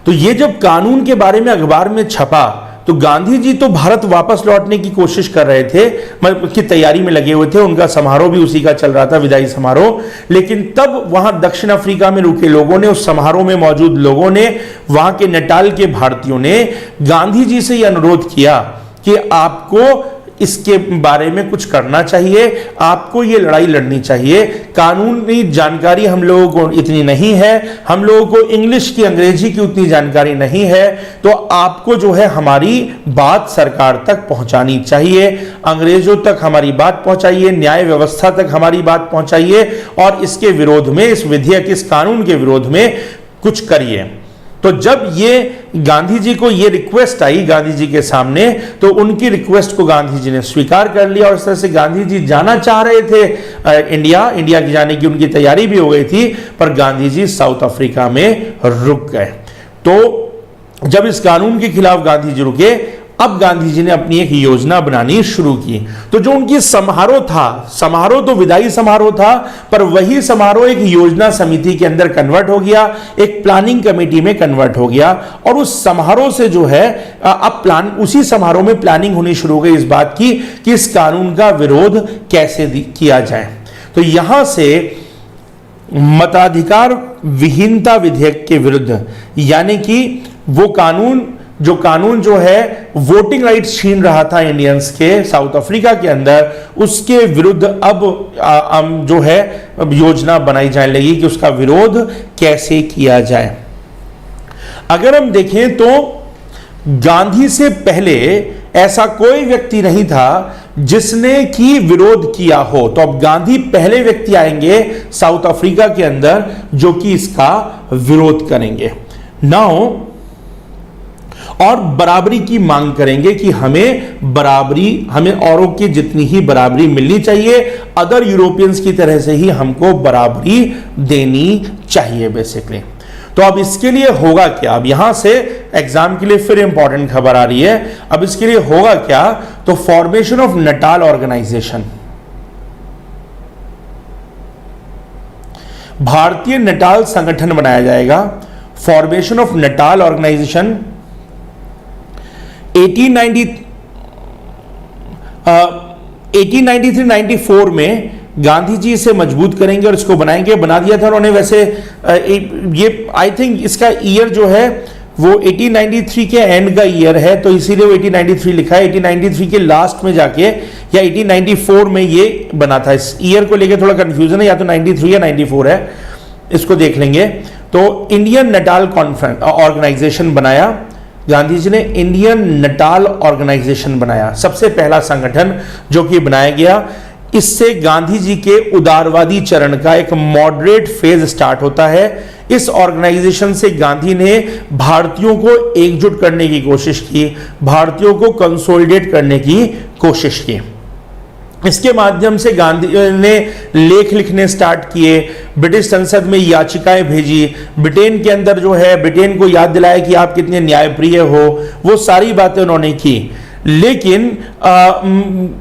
तो ये जब कानून के बारे में अखबार में छपा तो गांधी जी तो भारत वापस लौटने की कोशिश कर रहे थे, मतलब की तैयारी में लगे हुए थे, उनका समारोह भी उसी का चल रहा था, विदाई समारोह। लेकिन तब वहां दक्षिण अफ्रीका में रुके लोगों ने, उस समारोह में मौजूद लोगों ने, वहां के नटाल के भारतीयों ने गांधी जी से यह अनुरोध किया कि आपको इसके बारे में कुछ करना चाहिए, आपको ये लड़ाई लड़नी चाहिए। कानूनी जानकारी हम लोगों को इतनी नहीं है, हम लोगों को इंग्लिश की, अंग्रेजी की उतनी जानकारी नहीं है, तो आपको जो है हमारी बात सरकार तक पहुंचानी चाहिए, अंग्रेजों तक हमारी बात पहुंचाइए, न्याय व्यवस्था तक हमारी बात पहुंचाइए, और इसके विरोध में, इस विधेयक, इस कानून के विरोध में कुछ करिए। तो जब ये गांधी जी को ये रिक्वेस्ट आई गांधी जी के सामने, तो उनकी रिक्वेस्ट को गांधी जी ने स्वीकार कर लिया, और इस तरह से गांधी जी जाना चाह रहे थे इंडिया की जाने की उनकी तैयारी भी हो गई थी, पर गांधी जी साउथ अफ्रीका में रुक गए। तो जब इस कानून के खिलाफ गांधी जी रुके, अब गांधी जी ने अपनी एक योजना बनानी शुरू की। तो जो उनकी समारोह था, समारोह तो विदाई समारोह था, पर वही समारोह एक योजना समिति के अंदर कन्वर्ट हो गया, एक प्लानिंग कमेटी में कन्वर्ट हो गया, और उस समारोह से जो है अब उसी समारोह में प्लानिंग होनी शुरू हो गई इस बात की कि इस कानून का विरोध कैसे किया जाए। तो यहां से मताधिकार विहीनता विधेयक के विरुद्ध, यानी कि वो कानून जो है वोटिंग राइट्स छीन रहा था इंडियंस के साउथ अफ्रीका के अंदर, उसके विरुद्ध अब जो है योजना बनाई जाने लगी कि उसका विरोध कैसे किया जाए। अगर हम देखें तो गांधी से पहले ऐसा कोई व्यक्ति नहीं था जिसने की विरोध किया हो, तो अब गांधी पहले व्यक्ति आएंगे साउथ अफ्रीका के अंदर जो कि इसका विरोध करेंगे। नाउ और बराबरी की मांग करेंगे कि हमें औरों की जितनी ही बराबरी मिलनी चाहिए, अदर यूरोपियंस की तरह से ही हमको बराबरी देनी चाहिए बेसिकली। तो अब इसके लिए होगा क्या, अब यहां से एग्जाम के लिए फिर इंपॉर्टेंट खबर आ रही है। अब इसके लिए होगा क्या, तो फॉर्मेशन ऑफ नटाल ऑर्गेनाइजेशन, भारतीय नटाल संगठन बनाया जाएगा। फॉर्मेशन ऑफ नटाल ऑर्गेनाइजेशन 1893-94 में गांधी जी इसे मजबूत करेंगे और इसको बनाएंगे। बना दिया था उन्होंने वैसे, ये आई थिंक इसका ईयर जो है वो 1893 के एंड का ईयर है, तो इसीलिए वो 1893 लिखा है। 1893 के लास्ट में जाके या 1894 में ये बना था। इस ईयर को लेके थोड़ा कंफ्यूजन है, या तो 93 या 94 है, इसको देख लेंगे। तो इंडियन नटाल कॉन्फ्रेंस ऑर्गेनाइजेशन बनाया गांधी जी ने, इंडियन नटाल ऑर्गेनाइजेशन बनाया, सबसे पहला संगठन जो कि बनाया गया। इससे गांधी जी के उदारवादी चरण का एक मॉडरेट फेज स्टार्ट होता है। इस ऑर्गेनाइजेशन से गांधी ने भारतीयों को एकजुट करने की कोशिश की, भारतीयों को कंसोलिडेट करने की कोशिश की। इसके माध्यम से गांधी ने लेख लिखने स्टार्ट किए, ब्रिटिश संसद में याचिकाएं भेजी, ब्रिटेन के अंदर जो है ब्रिटेन को याद दिलाया कि आप कितने न्यायप्रिय हो, वो सारी बातें उन्होंने की। लेकिन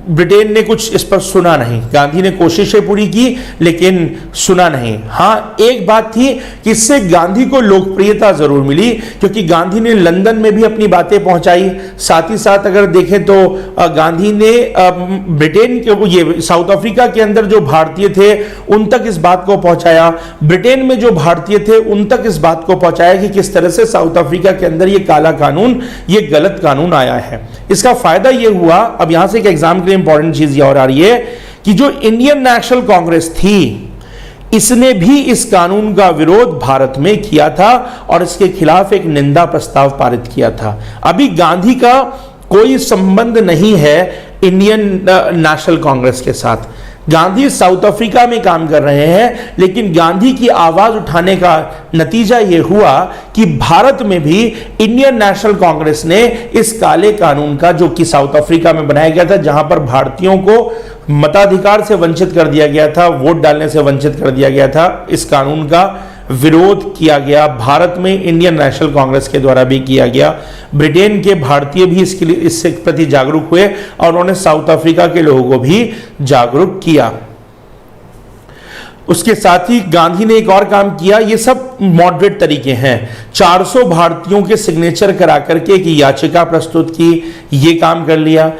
ब्रिटेन ने कुछ इस पर सुना नहीं। गांधी ने कोशिशें पूरी की लेकिन सुना नहीं। हाँ, एक बात थी कि इससे गांधी को लोकप्रियता जरूर मिली, क्योंकि गांधी ने लंदन में भी अपनी बातें पहुंचाई। साथ ही साथ अगर देखें तो गांधी ने ब्रिटेन के ये साउथ अफ्रीका के अंदर जो भारतीय थे उन तक इस बात को पहुंचाया, ब्रिटेन में जो भारतीय थे उन तक इस बात को पहुंचाया कि किस तरह से साउथ अफ्रीका के अंदर ये काला कानून, ये गलत कानून आया है। इसका फायदा ये हुआ, अब यहां से एक एग्जाम के लिए इंपॉर्टेंट चीज ये और आ रही है कि जो इंडियन नेशनल कांग्रेस थी, इसने भी इस कानून का विरोध भारत में किया था और इसके खिलाफ एक निंदा प्रस्ताव पारित किया था। अभी गांधी का कोई संबंध नहीं है इंडियन नेशनल कांग्रेस के साथ। गांधी साउथ अफ्रीका में काम कर रहे हैं, लेकिन गांधी की आवाज उठाने का नतीजा यह हुआ कि भारत में भी इंडियन नेशनल कांग्रेस ने इस काले कानून का, जो कि साउथ अफ्रीका में बनाया गया था, जहां पर भारतीयों को मताधिकार से वंचित कर दिया गया था, वोट डालने से वंचित कर दिया गया था, इस कानून का विरोध किया गया। भारत में इंडियन नेशनल कांग्रेस के द्वारा भी किया गया। ब्रिटेन के भारतीय भी इसके लिए, इससे प्रति जागरूक हुए और उन्होंने साउथ अफ्रीका के लोगों को भी जागरूक किया। उसके साथ ही गांधी ने एक और काम किया, ये सब मॉडरेट तरीके हैं। 400 भारतीयों के सिग्नेचर करा करके एक याचिका प्रस्तुत की, ये काम कर लिया।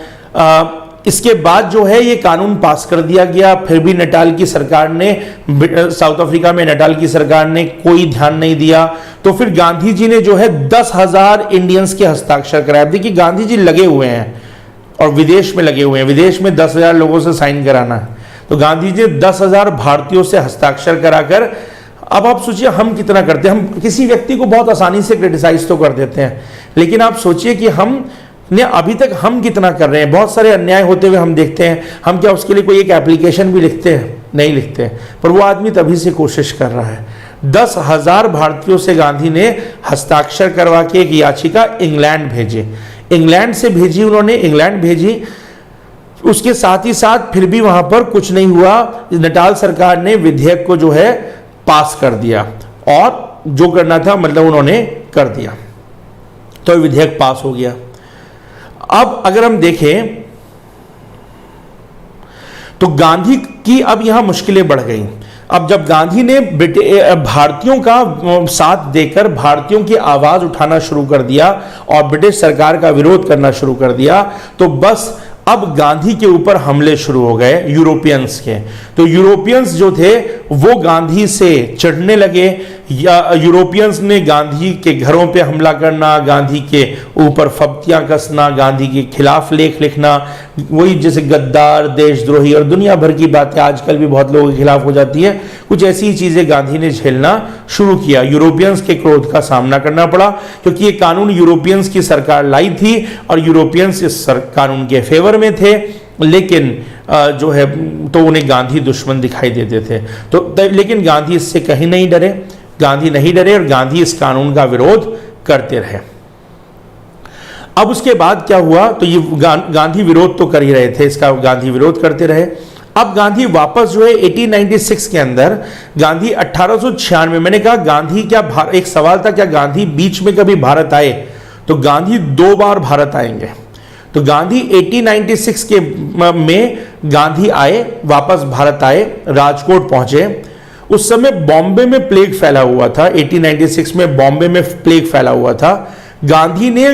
इसके बाद जो है ये कानून पास कर दिया गया। फिर भी नटाल की सरकार ने, साउथ अफ्रीका में नटाल की सरकार ने कोई ध्यान नहीं दिया। तो फिर गांधी जी ने जो है 10,000 इंडियंस के हस्ताक्षर कराए। देखिए गांधी जी लगे हुए हैं और विदेश में लगे हुए हैं, विदेश में 10,000 लोगों से साइन कराना है। तो गांधी जी 10,000 भारतीयों से हस्ताक्षर कराकर, अब आप सोचिए हम कितना करते हैं। हम किसी व्यक्ति को बहुत आसानी से क्रिटिसाइज तो कर देते हैं, लेकिन आप सोचिए कि हम ने अभी तक हम कितना कर रहे हैं। बहुत सारे अन्याय होते हुए हम देखते हैं, हम क्या उसके लिए कोई एक एप्लीकेशन भी लिखते हैं? नहीं लिखते। पर वो आदमी तभी से कोशिश कर रहा है। 10,000 भारतीयों से गांधी ने हस्ताक्षर करवा के एक याचिका इंग्लैंड भेजी, इंग्लैंड से भेजी उन्होंने, इंग्लैंड भेजी। उसके साथ ही साथ फिर भी वहां पर कुछ नहीं हुआ। नटाल सरकार ने विधेयक को जो है पास कर दिया और जो करना था मतलब उन्होंने कर दिया, तो विधेयक पास हो गया। अब अगर हम देखें तो गांधी की अब यहां मुश्किलें बढ़ गई। अब जब गांधी ने भारतीयों का साथ देकर भारतीयों की आवाज उठाना शुरू कर दिया और ब्रिटिश सरकार का विरोध करना शुरू कर दिया, तो बस अब गांधी के ऊपर हमले शुरू हो गए यूरोपियंस के। तो यूरोपियंस जो थे वो गांधी से चिढ़ने लगे, या यूरोपियंस ने गांधी के घरों पे हमला करना, गांधी के ऊपर फब्तियां कसना, गांधी के खिलाफ लेख लिखना, वही जैसे गद्दार, देशद्रोही और दुनिया भर की बातें आजकल भी बहुत लोगों के खिलाफ हो जाती है, कुछ ऐसी चीजें गांधी ने झेलना शुरू किया। यूरोपियंस के क्रोध का सामना करना पड़ा, क्योंकि ये कानून यूरोपियंस की सरकार लाई थी और यूरोपियंस इस कानून के फेवर में थे, लेकिन जो है तो उन्हें गांधी दुश्मन दिखाई देते थे। तो लेकिन गांधी इससे कहीं नहीं डरे, गांधी नहीं डरे और गांधी इस कानून का विरोध करते रहे। अब उसके बाद क्या हुआ, तो ये गांधी विरोध तो कर ही रहे थे, इसका गांधी विरोध करते रहे। अब गांधी वापस जो है 1896 के अंदर, गांधी 1896, मैंने कहा गांधी क्या, एक सवाल था क्या गांधी बीच में कभी भारत आए, तो गांधी 2 बार भारत आएंगे। तो गांधी 1896 के में गांधी आए, वापस भारत आए, राजकोट पहुंचे। उस समय बॉम्बे में प्लेग फैला हुआ था, 1896 में बॉम्बे में प्लेग फैला हुआ था। गांधी ने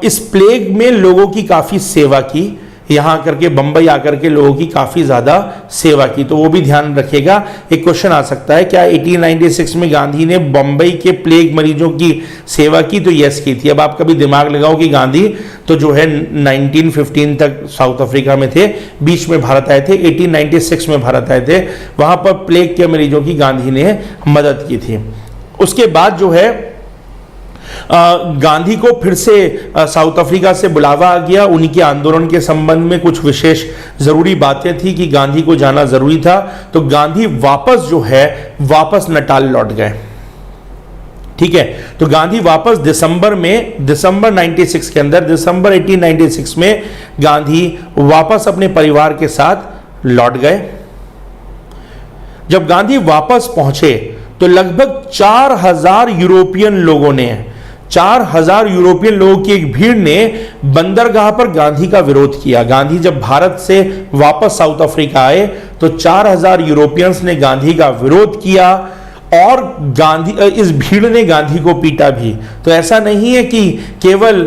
इस प्लेग में लोगों की काफी सेवा की, यहां आकर के बंबई आकर के लोगों की काफी ज्यादा सेवा की। तो वो भी ध्यान रखिएगा, एक क्वेश्चन आ सकता है, क्या 1896 में गांधी ने बंबई के प्लेग मरीजों की सेवा की? तो यस की थी। अब आप कभी दिमाग लगाओ कि गांधी तो जो है 1915 तक साउथ अफ्रीका में थे, बीच में भारत आए थे, 1896 में भारत आए थे, वहां पर प्लेग के मरीजों की गांधी ने मदद की थी। उसके बाद जो है गांधी को फिर से साउथ अफ्रीका से बुलावा आ गया। उनके आंदोलन के संबंध में कुछ विशेष जरूरी बातें थी कि गांधी को जाना जरूरी था, तो गांधी वापस जो है वापस नटाल लौट गए। ठीक है, तो गांधी वापस दिसंबर 96 के अंदर, दिसंबर 1896 में गांधी वापस अपने परिवार के साथ लौट गए। जब गांधी वापस पहुंचे तो लगभग 4000 यूरोपियन लोगों ने, 4000 यूरोपियन लोगों की एक भीड़ ने बंदरगाह पर गांधी का विरोध किया। गांधी जब भारत से वापस साउथ अफ्रीका आए तो 4000 यूरोपियंस ने गांधी का विरोध किया और गांधी, इस भीड़ ने गांधी को पीटा भी। तो ऐसा नहीं है कि केवल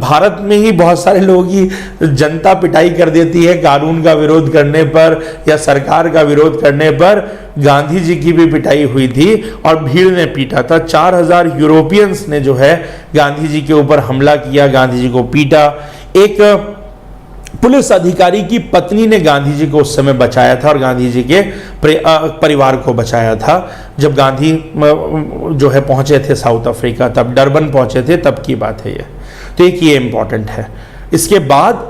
भारत में ही बहुत सारे लोगों की जनता पिटाई कर देती है कानून का विरोध करने पर या सरकार का विरोध करने पर, गांधी जी की भी पिटाई हुई थी और भीड़ ने पीटा था। 4000 यूरोपियंस ने जो है गांधी जी के ऊपर हमला किया, गांधी जी को पीटा। एक पुलिस अधिकारी की पत्नी ने गांधी जी को उस समय बचाया था और गांधी जी के परिवार को बचाया था। जब गांधी जो है पहुंचे थे साउथ अफ्रीका, तब डरबन पहुंचे थे, तब की बात है ये। तो एक ये इंपॉर्टेंट है। इसके बाद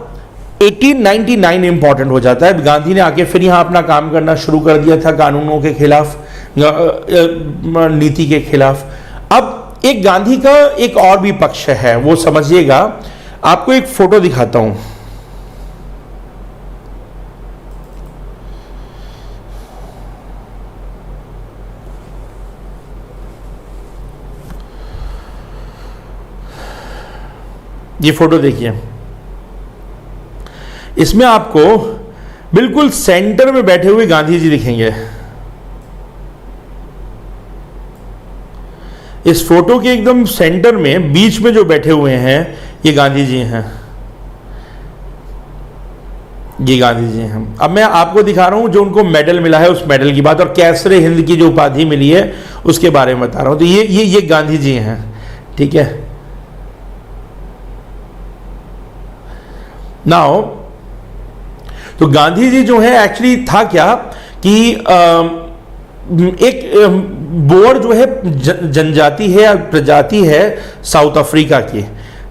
1899 इंपॉर्टेंट हो जाता है। गांधी ने आके फिर यहाँ अपना काम करना शुरू कर दिया था कानूनों के खिलाफ, नीति के खिलाफ। अब एक गांधी का एक और भी पक्ष है, वो समझिएगा। आपको एक फोटो दिखाता हूं। ये फोटो देखिए, इसमें आपको बिल्कुल सेंटर में बैठे हुए गांधी जी दिखेंगे। इस फोटो के एकदम सेंटर में बीच में जो बैठे हुए हैं ये गांधी जी हैं, ये गांधी जी हैं। अब मैं आपको दिखा रहा हूं जो उनको मेडल मिला है, उस मेडल की बात, और कैसरे हिंद की जो उपाधि मिली है उसके बारे में बता रहा हूं। तो ये गांधी जी हैं। ठीक है, नाउ तो गांधी जी जो है एक्चुअली था क्या कि एक बोअर जो है जनजाति है, प्रजाति है साउथ अफ्रीका की।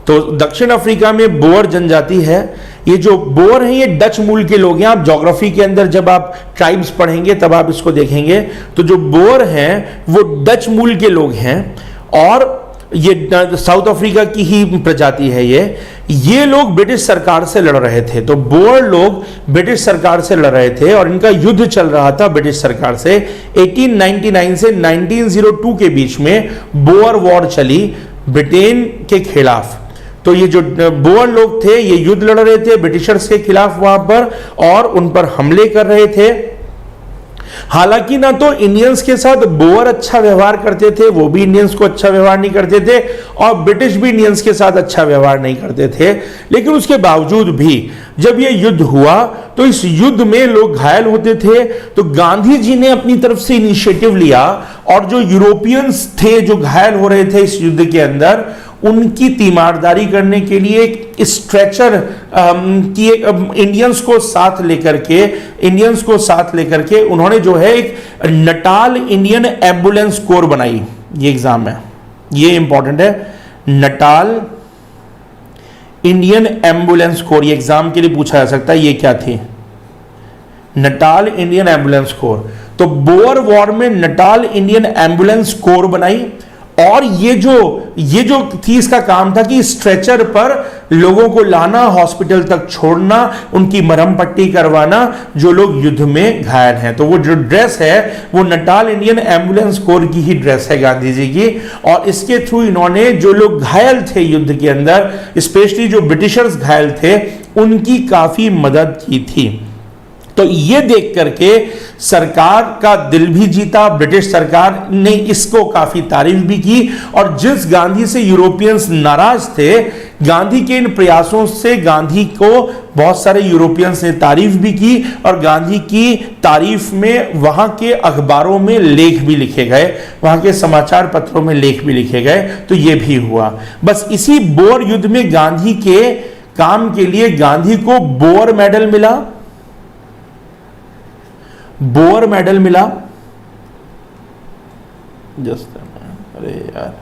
तो दक्षिण अफ्रीका में बोअर जनजाति है। ये जो बोअर हैं ये डच मूल के लोग हैं। आप ज्योग्राफी के अंदर जब आप ट्राइब्स पढ़ेंगे तब आप इसको देखेंगे। तो जो बोअर हैं वो डच मूल के लोग हैं और ये साउथ अफ्रीका की ही प्रजाति है। ये लोग ब्रिटिश सरकार से लड़ रहे थे। तो बोअर लोग ब्रिटिश सरकार से लड़ रहे थे और इनका युद्ध चल रहा था ब्रिटिश सरकार से। 1899 से 1902 के बीच में बोअर वॉर चली ब्रिटेन के खिलाफ। तो ये जो बोअर लोग थे ये युद्ध लड़ रहे थे ब्रिटिशर्स के खिलाफ वहां पर और उन पर हमले कर रहे थे। हालांकि ना तो इंडियंस के साथ बोअर अच्छा व्यवहार करते थे, वो भी इंडियंस को अच्छा व्यवहार नहीं करते थे, और ब्रिटिश भी इंडियंस के साथ अच्छा व्यवहार नहीं करते थे। लेकिन उसके बावजूद भी जब ये युद्ध हुआ तो इस युद्ध में लोग घायल होते थे। तो गांधी जी ने अपनी तरफ से इनिशिएटिव लिया और जो यूरोपियंस थे जो घायल हो रहे थे इस युद्ध के अंदर, उनकी तीमारदारी करने के लिए एक स्ट्रेचर की इंडियंस को साथ लेकर के उन्होंने जो है एक नटाल इंडियन एम्बुलेंस कोर बनाई। ये एग्जाम है, ये इंपॉर्टेंट है। नटाल इंडियन एम्बुलेंस कोर, ये एग्जाम के लिए पूछा जा सकता है। ये क्या थी? Natal Indian ambulance core. तो बोअर वॉर में नटाल इंडियन एम्बुलेंस कोर बनाई और ये जो थी इसका काम था कि स्ट्रेचर पर लोगों को लाना, हॉस्पिटल तक छोड़ना, उनकी मरहम पट्टी करवाना जो लोग युद्ध में घायल हैं। तो वो जो ड्रेस है वो नटाल इंडियन एम्बुलेंस कोर की ही ड्रेस है गांधी जी की। और इसके थ्रू इन्होंने जो लोग घायल थे युद्ध के अंदर, स्पेशली जो ब्रिटिशर्स घायल थे, उनकी काफी मदद की थी। तो ये देख करके सरकार का दिल भी जीता, ब्रिटिश सरकार ने इसको काफी तारीफ भी की। और जिस गांधी से यूरोपियंस नाराज थे, गांधी के इन प्रयासों से गांधी को बहुत सारे यूरोपियंस ने तारीफ भी की और गांधी की तारीफ में वहां के अखबारों में लेख भी लिखे गए, वहां के समाचार पत्रों में लेख भी लिखे गए। तो ये भी हुआ। बस इसी बोअर युद्ध में गांधी के काम के लिए गांधी को बोअर मेडल मिला, बोअर मेडल मिला। अरे यार,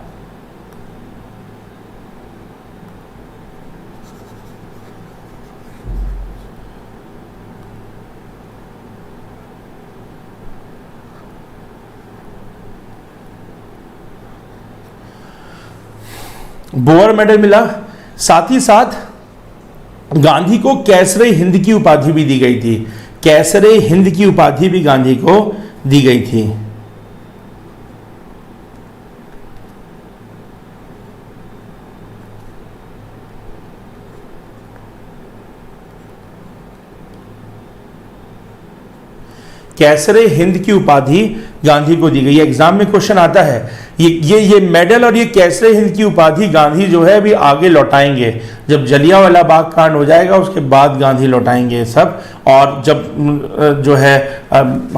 बोअर मेडल मिला, साथ ही साथ गांधी को कैसरे हिंद की उपाधि भी दी गई थी। कैसरे हिंद की उपाधि भी गांधी को दी गई थी। कैसरे हिंद की उपाधि गांधी को दी गई है। एग्जाम में क्वेश्चन आता है, ये मेडल और ये कैसरे हिंद की उपाधि गांधी जो है अभी आगे लौटाएंगे, जब जलियांवाला बाग कांड हो जाएगा उसके बाद गांधी लौटाएंगे सब, और जब जो है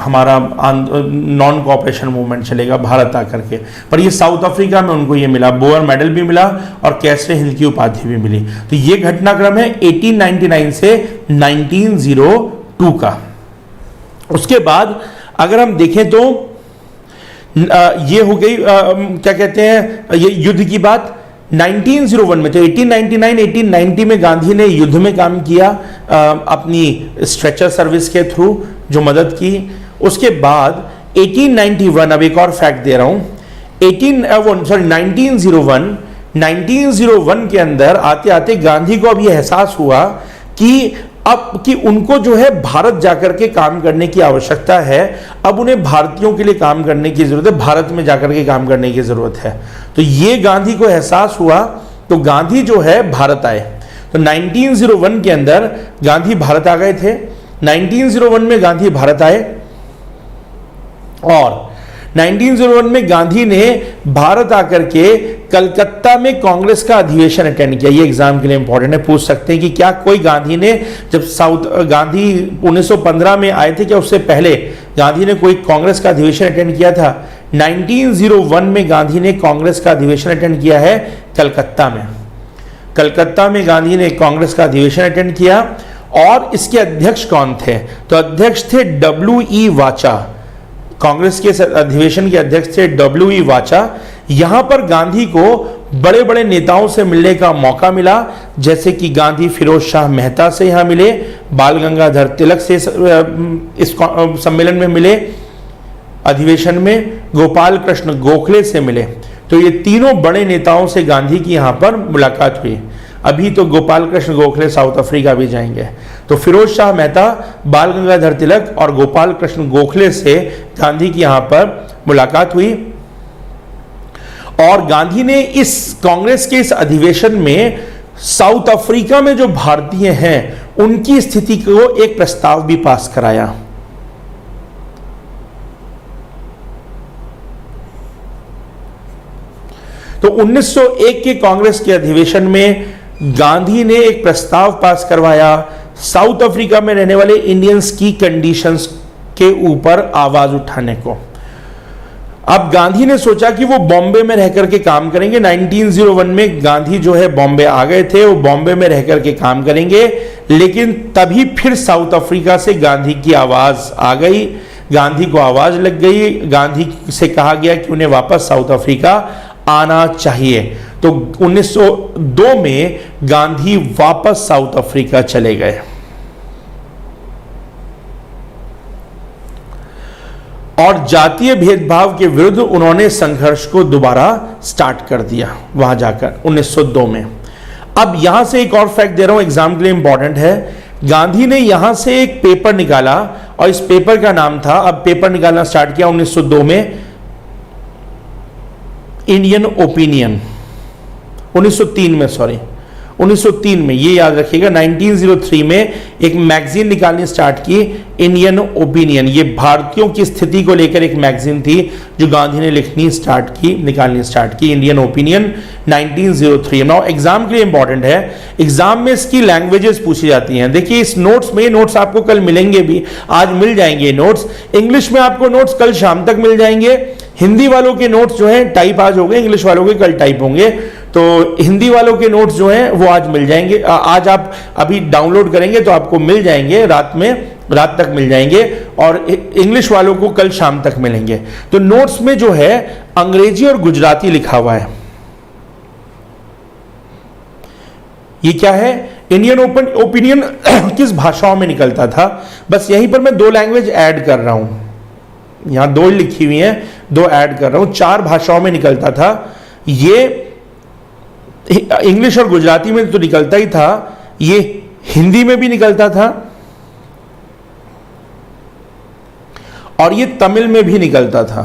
हमारा नॉन कोऑपरेशन मूवमेंट चलेगा भारत आकर के। पर ये साउथ अफ्रीका में उनको ये मिला, बोअर मेडल भी मिला और कैसरे हिंद की उपाधि भी मिली। तो ये घटनाक्रम है 1899 से 1902 का। उसके बाद अगर हम देखें तो ये हो गई क्या कहते हैं ये युद्ध की बात। 1901 में, तो 1899 1890 में गांधी ने युद्ध में काम किया अपनी स्ट्रेचर सर्विस के थ्रू जो मदद की। उसके बाद 1891, अब एक और फैक्ट दे रहा हूं, 1901 के अंदर आते आते गांधी को अब यह एहसास हुआ कि उनको जो है भारत जाकर के काम करने की आवश्यकता है। अब उन्हें भारतीयों के लिए काम करने की जरूरत है, भारत में जाकर के काम करने की जरूरत है। तो ये गांधी को एहसास हुआ, तो गांधी जो है भारत आए। तो 1901 के अंदर गांधी भारत आ गए थे। 1901 में गांधी भारत आए और 1901 में गांधी ने भारत आकर के कलकत्ता में कांग्रेस का अधिवेशन अटेंड किया। ये एग्जाम के लिए इंपॉर्टेंट है, पूछ सकते हैं कि क्या कोई गांधी ने, जब गांधी 1915 में आए थे, क्या उससे पहले गांधी ने कोई कांग्रेस का अधिवेशन अटेंड किया था? 1901 में गांधी ने कांग्रेस का अधिवेशन अटेंड किया है कलकत्ता में। कलकत्ता में गांधी ने कांग्रेस का अधिवेशन अटेंड किया। और इसके अध्यक्ष कौन थे? तो अध्यक्ष थे W.E. वाचा। कांग्रेस के अधिवेशन के अध्यक्ष थे W.E. वाचा। यहां पर गांधी को बड़े बड़े नेताओं से मिलने का मौका मिला, जैसे कि गांधी फिरोज शाह मेहता से यहां मिले, बाल गंगाधर तिलक से इस सम्मेलन में मिले, अधिवेशन में गोपाल कृष्ण गोखले से मिले। तो ये तीनों बड़े नेताओं से गांधी की यहां पर मुलाकात हुई। अभी तो गोपाल कृष्ण गोखले साउथ अफ्रीका भी जाएंगे। तो फिरोज शाह मेहता, बाल गंगाधर तिलक और गोपाल कृष्ण गोखले से गांधी की यहां पर मुलाकात हुई। और गांधी ने इस कांग्रेस के इस अधिवेशन में साउथ अफ्रीका में जो भारतीय हैं उनकी स्थिति को एक प्रस्ताव भी पास कराया। तो 1901 के कांग्रेस के अधिवेशन में गांधी ने एक प्रस्ताव पास करवाया साउथ अफ्रीका में रहने वाले इंडियंस की कंडीशंस के ऊपर आवाज उठाने को। अब गांधी ने सोचा कि वो बॉम्बे में रहकर के काम करेंगे। 1901 में गांधी जो है बॉम्बे आ गए थे, वो बॉम्बे में रहकर के काम करेंगे। लेकिन तभी फिर साउथ अफ्रीका से गांधी की आवाज आ गई, गांधी को आवाज लग गई। गांधी से कहा गया कि उन्हें वापस साउथ अफ्रीका आना चाहिए। तो 1902 में गांधी वापस साउथ अफ्रीका चले गए। और जातीय भेदभाव के विरुद्ध उन्होंने संघर्ष को दोबारा स्टार्ट कर दिया वहां जाकर 1902 में। अब यहां से एक और फैक्ट दे रहा हूं, एग्जाम के लिए इंपॉर्टेंट है। गांधी ने यहां से एक पेपर निकाला और इस पेपर का नाम था, अब पेपर निकालना स्टार्ट किया 1902 में, इंडियन ओपिनियन। 1903 में, ये याद रखिएगा। 1903 में एक मैगजीन निकालनी स्टार्ट की, इंडियन ओपिनियन। ये भारतीयों की स्थिति को लेकर एक मैगजीन थी जो गांधी ने निकालनी स्टार्ट की, इंडियन ओपिनियन 1903। नाउ एग्जाम के लिए इंपॉर्टेंट है, एग्जाम में इसकी लैंग्वेजेस पूछी जाती हैं। देखिए इस नोट्स में, नोट्स आपको कल मिलेंगे भी, आज मिल जाएंगे नोट्स। इंग्लिश में आपको नोट्स कल शाम तक मिल जाएंगे। हिंदी वालों के नोट्स जो हैं टाइप आज हो गए, इंग्लिश वालों के कल टाइप होंगे। तो हिंदी वालों के नोट्स जो हैं वो आज मिल जाएंगे। आज आप अभी डाउनलोड करेंगे तो आपको मिल जाएंगे, रात तक मिल जाएंगे। और इंग्लिश वालों को कल शाम तक मिलेंगे। तो नोट्स में जो है अंग्रेजी और गुजराती लिखा हुआ है। ये क्या है? इंडियन ओपिनियन किस भाषाओं में निकलता था? बस यहीं पर मैं 2 लैंग्वेज ऐड कर रहा हूं, यहां 2 लिखी हुई हैं, 2 ऐड कर रहा हूं। 4 भाषाओं में निकलता था। ये इंग्लिश और गुजराती में तो निकलता ही था, ये हिंदी में भी निकलता था और ये तमिल में भी निकलता था,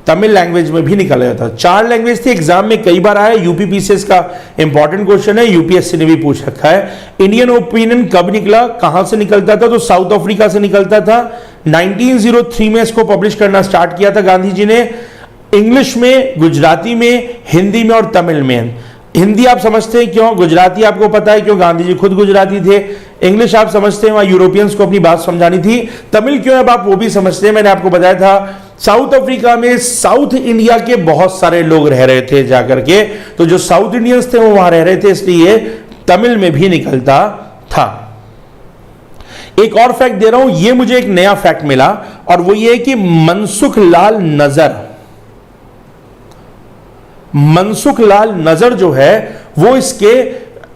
तमिल लैंग्वेज में भी निकला जाता था। 4 लैंग्वेज थी, एग्जाम में कई बार आया, यूपीपीसीएस का इंपॉर्टेंट क्वेश्चन है, यूपीएससी ने भी पूछ रखा है। इंडियन ओपिनियन कब निकला, कहां से निकलता था, तो साउथ अफ्रीका से निकलता था। 1903 में इसको पब्लिश करना स्टार्ट किया था गांधी जी ने, इंग्लिश में, गुजराती में, हिंदी में और तमिल में। हिंदी आप समझते हैं क्यों, गुजराती आपको पता है क्यों, गांधी जी खुद गुजराती थे। इंग्लिश आप समझते हैं वहां यूरोपियंस को अपनी बात समझानी थी। तमिल क्यों है अब आप वो भी समझते हैं, मैंने आपको बताया था साउथ अफ्रीका में साउथ इंडिया के बहुत सारे लोग रह रहे थे जाकर के, तो जो साउथ इंडियंस थे वो वहां रह रहे थे, इसलिए तमिल में भी निकलता था। एक और फैक्ट दे रहा हूं, ये मुझे एक नया फैक्ट मिला और वो ये कि मनसुख लाल नजर जो है वो इसके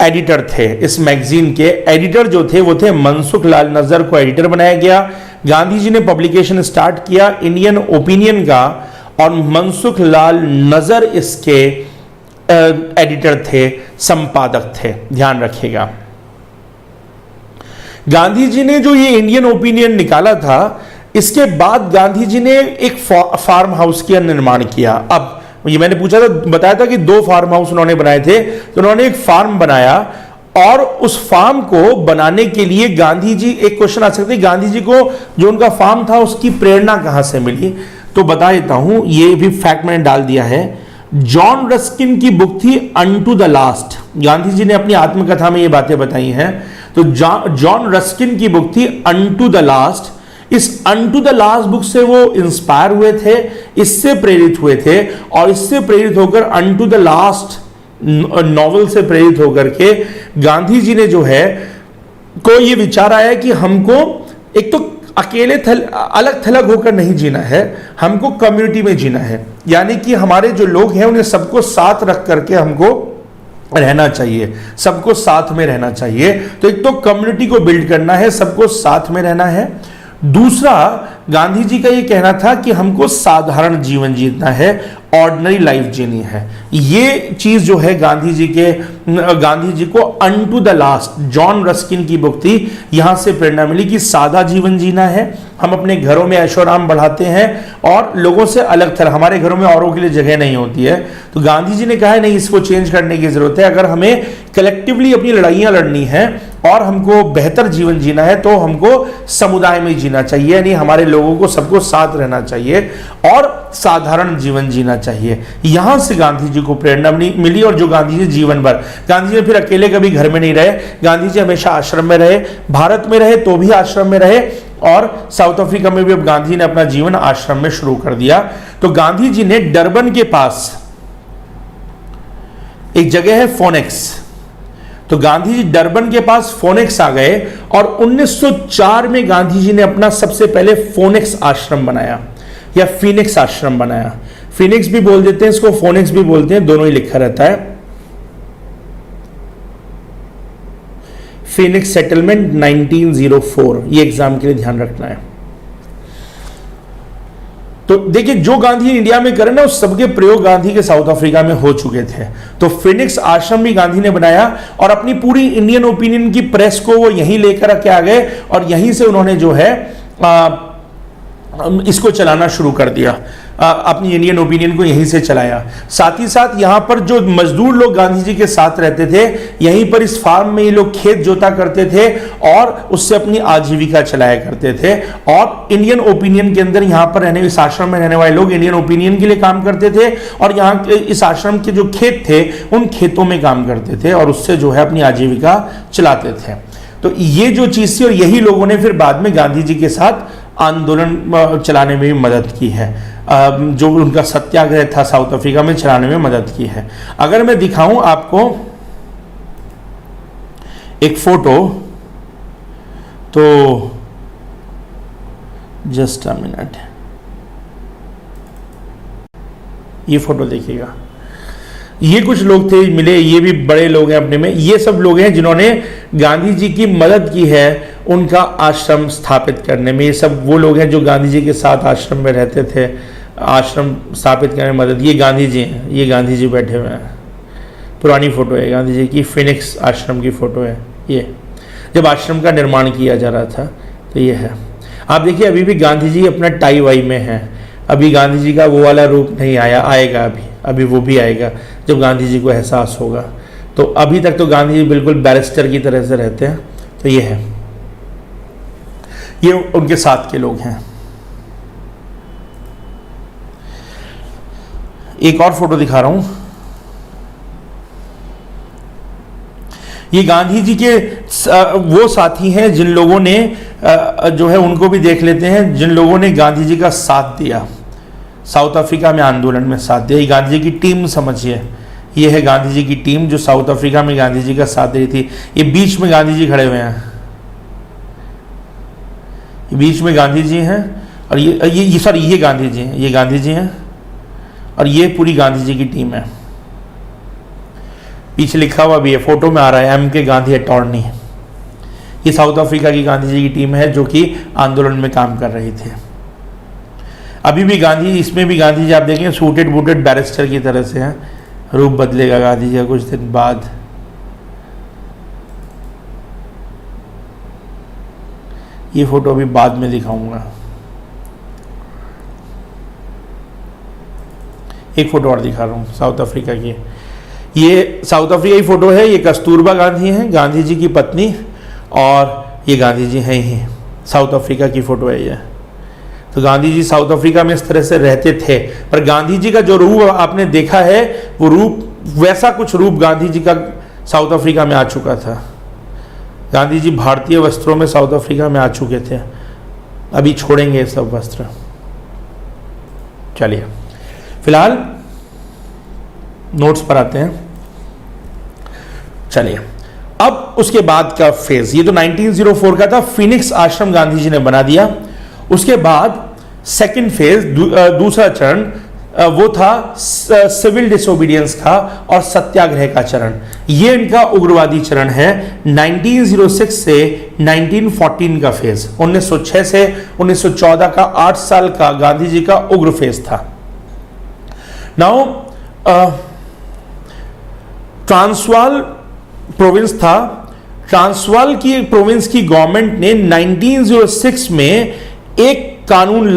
एडिटर थे, इस मैगजीन के एडिटर जो थे वो थे मनसुख लाल नजर को एडिटर बनाया गया। गांधी जी ने पब्लिकेशन स्टार्ट किया इंडियन ओपिनियन का और मनसुख लाल नजर इसके एडिटर थे, संपादक थे, ध्यान रखिएगा। गांधी जी ने जो ये इंडियन ओपिनियन निकाला था, इसके बाद गांधी जी ने एक फार्म हाउस का निर्माण किया। अब ये मैंने पूछा था, बताया था कि 2 फार्म हाउस उन्होंने बनाए थे, तो उन्होंने एक फार्म बनाया और उस फार्म को बनाने के लिए गांधी जी, एक क्वेश्चन आ सकता है गांधी जी को जो उनका फार्म था उसकी प्रेरणा कहां से मिली, तो बता देता हूं, ये भी फैक्ट मैंने डाल दिया है। जॉन रस्किन की बुक थी unto the last, Gandhi ji ने अपनी आत्मकथा में ये बातें बताई हैं, तो जॉन रस्किन की बुक थी अनटू द लास्ट। इस अनटू द लास्ट बुक से वो इंस्पायर हुए थे, इससे प्रेरित हुए थे और इससे प्रेरित होकर अनटू द लास्ट नॉवल से प्रेरित होकर के गांधी जी ने जो है को ये विचार आया कि हमको एक तो अकेले अलग थलग होकर नहीं जीना है, हमको कम्युनिटी में जीना है, यानी कि हमारे जो लोग हैं उन्हें सबको साथ रख करके हमको रहना चाहिए, सबको साथ में रहना चाहिए। तो एक तो कम्युनिटी को बिल्ड करना है, सबको साथ में रहना है। दूसरा, गांधी जी का यह कहना था कि हमको साधारण जीवन जीना है, ऑर्डिनरी लाइफ जीनी है। ये चीज जो है गांधी जी को unto the last, John Ruskin की बुक थी, यहां से प्रेरणा मिली कि सादा जीवन जीना है, हम अपने घरों में ऐशोआराम बढ़ाते हैं और लोगों से अलग थलग, हमारे घरों में औरों के लिए जगह नहीं होती है। तो गांधी जी ने कहा है नहीं, इसको चेंज करने की जरूरत है। अगर हमें कलेक्टिवली अपनी लड़ाइयां लड़नी है और हमको बेहतर जीवन जीना है तो हमको समुदाय में जीना चाहिए, यानी हमारे लोगों को सबको साथ रहना चाहिए और साधारण जीवन जीना चाहिए। यहां से गांधी जी को प्रेरणा मिली और जो गांधी जी जीवन भर, गांधी जी फिर अकेले कभी घर में नहीं रहे, गांधी जी हमेशा आश्रम में रहे, भारत में रहे तो भी आश्रम में रहे और साउथ अफ्रीका में भी अब गांधी ने अपना जीवन आश्रम में शुरू कर दिया। तो गांधी जी ने डरबन के पास एक जगह है फोनेक्स, तो गांधी जी डरबन के पास फोनेक्स आ गए और 1904 में गांधी जी ने अपना सबसे पहले फोनेक्स आश्रम बनाया या फीनिक्स आश्रम बनाया। फीनिक्स भी बोल देते हैं इसको, फोनेक्स भी बोलते हैं, दोनों ही लिखा रहता है। फीनिक्स सेटलमेंट 1904, ये एग्जाम के लिए ध्यान रखना है। तो देखिए जो गांधी इंडिया में करे ना, उस सबके प्रयोग गांधी के साउथ अफ्रीका में हो चुके थे। तो फिनिक्स आश्रम भी गांधी ने बनाया और अपनी पूरी इंडियन ओपिनियन की प्रेस को वो यहीं लेकर के आ गए और यहीं से उन्होंने जो है इसको चलाना शुरू कर दिया, अपनी इंडियन ओपिनियन को यहीं से चलाया। साथ ही साथ यहाँ पर जो मजदूर लोग गांधी जी के साथ रहते थे, यहीं पर इस फार्म में ये लोग खेत जोता करते थे और उससे अपनी आजीविका चलाया करते थे। और इंडियन ओपिनियन के अंदर यहाँ पर रहने, इस आश्रम में रहने वाले लोग इंडियन ओपिनियन के लिए काम करते थे और यहाँ इस आश्रम के जो खेत थे उन खेतों में काम करते थे और उससे जो है अपनी आजीविका चलाते थे। तो ये जो चीज थी और यही लोगों ने फिर बाद में गांधी जी के साथ आंदोलन चलाने में भी मदद की है, जो उनका सत्याग्रह था साउथ अफ्रीका में, चलाने में मदद की है। अगर मैं दिखाऊं आपको एक फोटो, तो जस्ट अ मिनट, ये फोटो देखिएगा। ये कुछ लोग थे मिले, ये भी बड़े लोग हैं अपने में, ये सब लोग हैं जिन्होंने गांधी जी की मदद की है उनका आश्रम स्थापित करने में। ये सब वो लोग हैं जो गांधी जी के साथ आश्रम में रहते थे, आश्रम स्थापित करने में मदद। ये गांधी जी हैं, ये गांधी जी बैठे हुए हैं, पुरानी फ़ोटो है गांधी जी की, फिनिक्स आश्रम की फ़ोटो है ये, जब आश्रम का निर्माण किया जा रहा था। तो ये है, आप देखिए अभी भी गांधी जी अपना टाई वाई में हैं। अभी गांधी जी का वो वाला रूप नहीं आया, आएगा अभी वो भी आएगा जब गांधी जी को एहसास होगा। तो अभी तक तो गांधी जी बिल्कुल बैरिस्टर की तरह से रहते हैं। तो ये है, ये उनके साथ के लोग हैं। एक और फोटो दिखा रहा हूं, ये गांधी जी के वो साथी हैं जिन लोगों ने जो है उनको भी देख लेते हैं, जिन लोगों ने गांधी जी का साथ दिया, साउथ अफ्रीका में आंदोलन में साथ दिया। ये गांधी जी की टीम समझिए, ये है गांधी जी की टीम जो साउथ अफ्रीका में गांधी जी का साथ दे रही थी। ये बीच में गांधी जी खड़े हुए हैं, ये बीच में गांधी जी हैं, और ये सॉरी ये गांधी जी हैं, ये गांधी जी हैं, और ये पूरी गांधी जी की टीम है। पीछे लिखा हुआ भी है, फोटो में आ रहा है, MK गांधी अटॉर्नी। ये साउथ अफ्रीका की गांधी जी की टीम है जो कि आंदोलन में काम कर रही थी। अभी भी गांधी, इसमें भी गांधी जी आप देखें सूटेड बूटेड बैरिस्टर की तरह से हैं। रूप बदलेगा गांधी जी का कुछ दिन बाद। ये फोटो अभी बाद में दिखाऊंगा। एक फोटो और दिखा रहा हूँ साउथ अफ्रीका की। ये साउथ अफ्रीका की फोटो है, ये कस्तूरबा गांधी हैं, गांधी जी की पत्नी, और ये गांधी जी हैं ही, साउथ अफ्रीका की फोटो है ये। तो गांधी जी साउथ अफ्रीका में इस तरह से रहते थे, पर गांधी जी का जो रूप आपने देखा है वो रूप, वैसा कुछ रूप गांधी जी का साउथ अफ्रीका में आ चुका था। गांधी जी भारतीय वस्त्रों में साउथ अफ्रीका में आ चुके थे, अभी छोड़ेंगे ये सब वस्त्र। चलिए फिलहाल नोट्स पर आते हैं। चलिए अब उसके बाद का फेज, ये तो 1904 का था, फिनिक्स आश्रम गांधी जी ने बना दिया। उसके बाद सेकंड फेज, दूसरा चरण, वो था सिविल डिसोबीडियंस का और सत्याग्रह का चरण। ये इनका उग्रवादी चरण है। 1906 से 1914 का फेज, 1906 से 1914 का 8 साल का गांधी जी का उग्र फेज था। नाउ ट्रांसवाल प्रोविंस था। ट्रांसवाल की प्रोविंस की गवर्नमेंट ने 1906 में एक कानून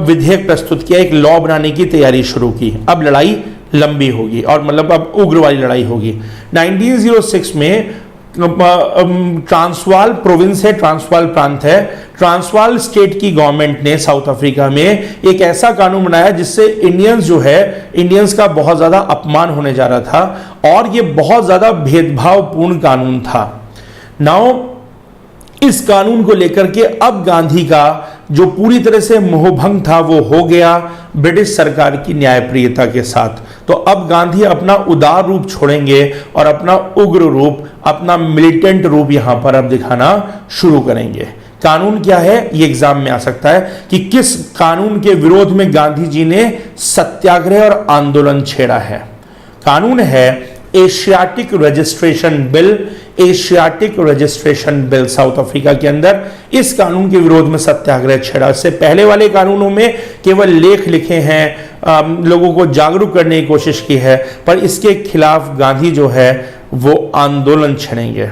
विधेयक प्रस्तुत किया, एक लॉ बनाने की तैयारी शुरू की। अब लड़ाई लंबी होगी और मतलब अब उग्र वाली लड़ाई होगी। 1906 में ट्रांसवाल प्रोविंस है, ट्रांसवाल प्रांत है, ट्रांसवाल स्टेट की गवर्नमेंट ने साउथ अफ्रीका में एक ऐसा कानून बनाया जिससे इंडियंस जो है, इंडियंस का बहुत ज्यादा अपमान होने जा रहा था और ये बहुत ज्यादा भेदभावपूर्ण कानून था। नाउ इस कानून को लेकर के अब गांधी का जो पूरी तरह से मोहभंग था वो हो गया ब्रिटिश सरकार की न्यायप्रियता के साथ। तो अब गांधी अपना उदार रूप छोड़ेंगे और अपना उग्र रूप, अपना मिलिटेंट रूप यहां पर अब दिखाना शुरू करेंगे। कानून क्या है, ये एग्जाम में आ सकता है कि किस कानून के विरोध में गांधी जी ने सत्याग्रह और आंदोलन छेड़ा है। कानून है Asiatic registration bill, Asiatic registration bill south Africa के अंदर। इस कानून के विरोध में सत्याग्रह छेड़ा। इससे पहले वाले कानूनों में केवल लेख लिखे हैं, लोगों को जागरूक करने की कोशिश की है, पर इसके खिलाफ गांधी जो है वो आंदोलन छेड़ेंगे।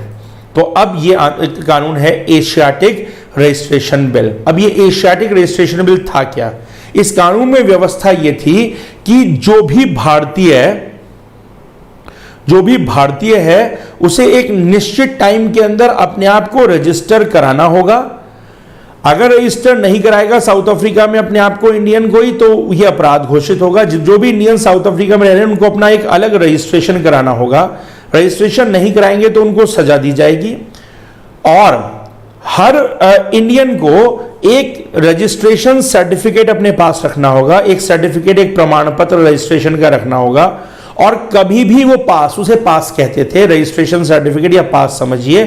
तो अब ये कानून है एशियाटिक रजिस्ट्रेशन बिल। अब ये एशियाटिक रजिस्ट्रेशन बिल था क्या? इस कानून में व्यवस्था ये थी कि जो भी भारतीय है उसे एक निश्चित टाइम के अंदर अपने आप को रजिस्टर कराना होगा। अगर रजिस्टर नहीं कराएगा साउथ अफ्रीका में अपने आप को इंडियन कोई, तो यह अपराध घोषित होगा। जो भी इंडियन साउथ अफ्रीका में रह रहे हैं उनको अपना एक अलग रजिस्ट्रेशन कराना होगा। रजिस्ट्रेशन नहीं कराएंगे तो उनको सजा दी जाएगी। और हर इंडियन को एक रजिस्ट्रेशन सर्टिफिकेट अपने पास रखना होगा, एक सर्टिफिकेट, एक प्रमाण पत्र रजिस्ट्रेशन का रखना होगा। और कभी भी वो पास, उसे पास कहते थे, रजिस्ट्रेशन सर्टिफिकेट या पास समझिए,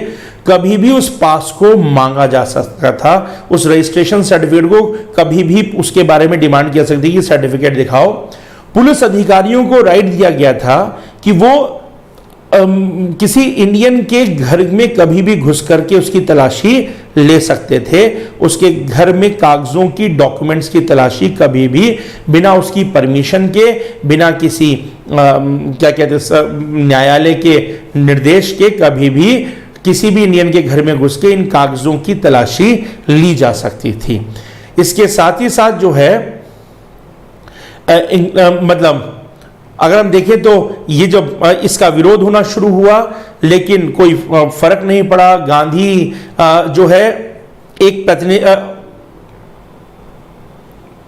कभी भी उस पास को मांगा जा सकता था। उस रजिस्ट्रेशन सर्टिफिकेट को कभी भी उसके बारे में डिमांड किया सकती कि सर्टिफिकेट दिखाओ। पुलिस अधिकारियों को राइट दिया गया था कि वो किसी इंडियन के घर में कभी भी घुस करके उसकी तलाशी ले सकते थे। उसके घर में कागजों की, डॉक्यूमेंट्स की तलाशी कभी भी बिना उसकी परमिशन के, बिना किसी क्या कहते हैं न्यायालय के निर्देश के कभी भी किसी भी इंडियन के घर में घुस के इन कागजों की तलाशी ली जा सकती थी। इसके साथ ही साथ जो है मतलब अगर हम देखें तो ये जब इसका विरोध होना शुरू हुआ लेकिन कोई फर्क नहीं पड़ा। गांधी जो है एक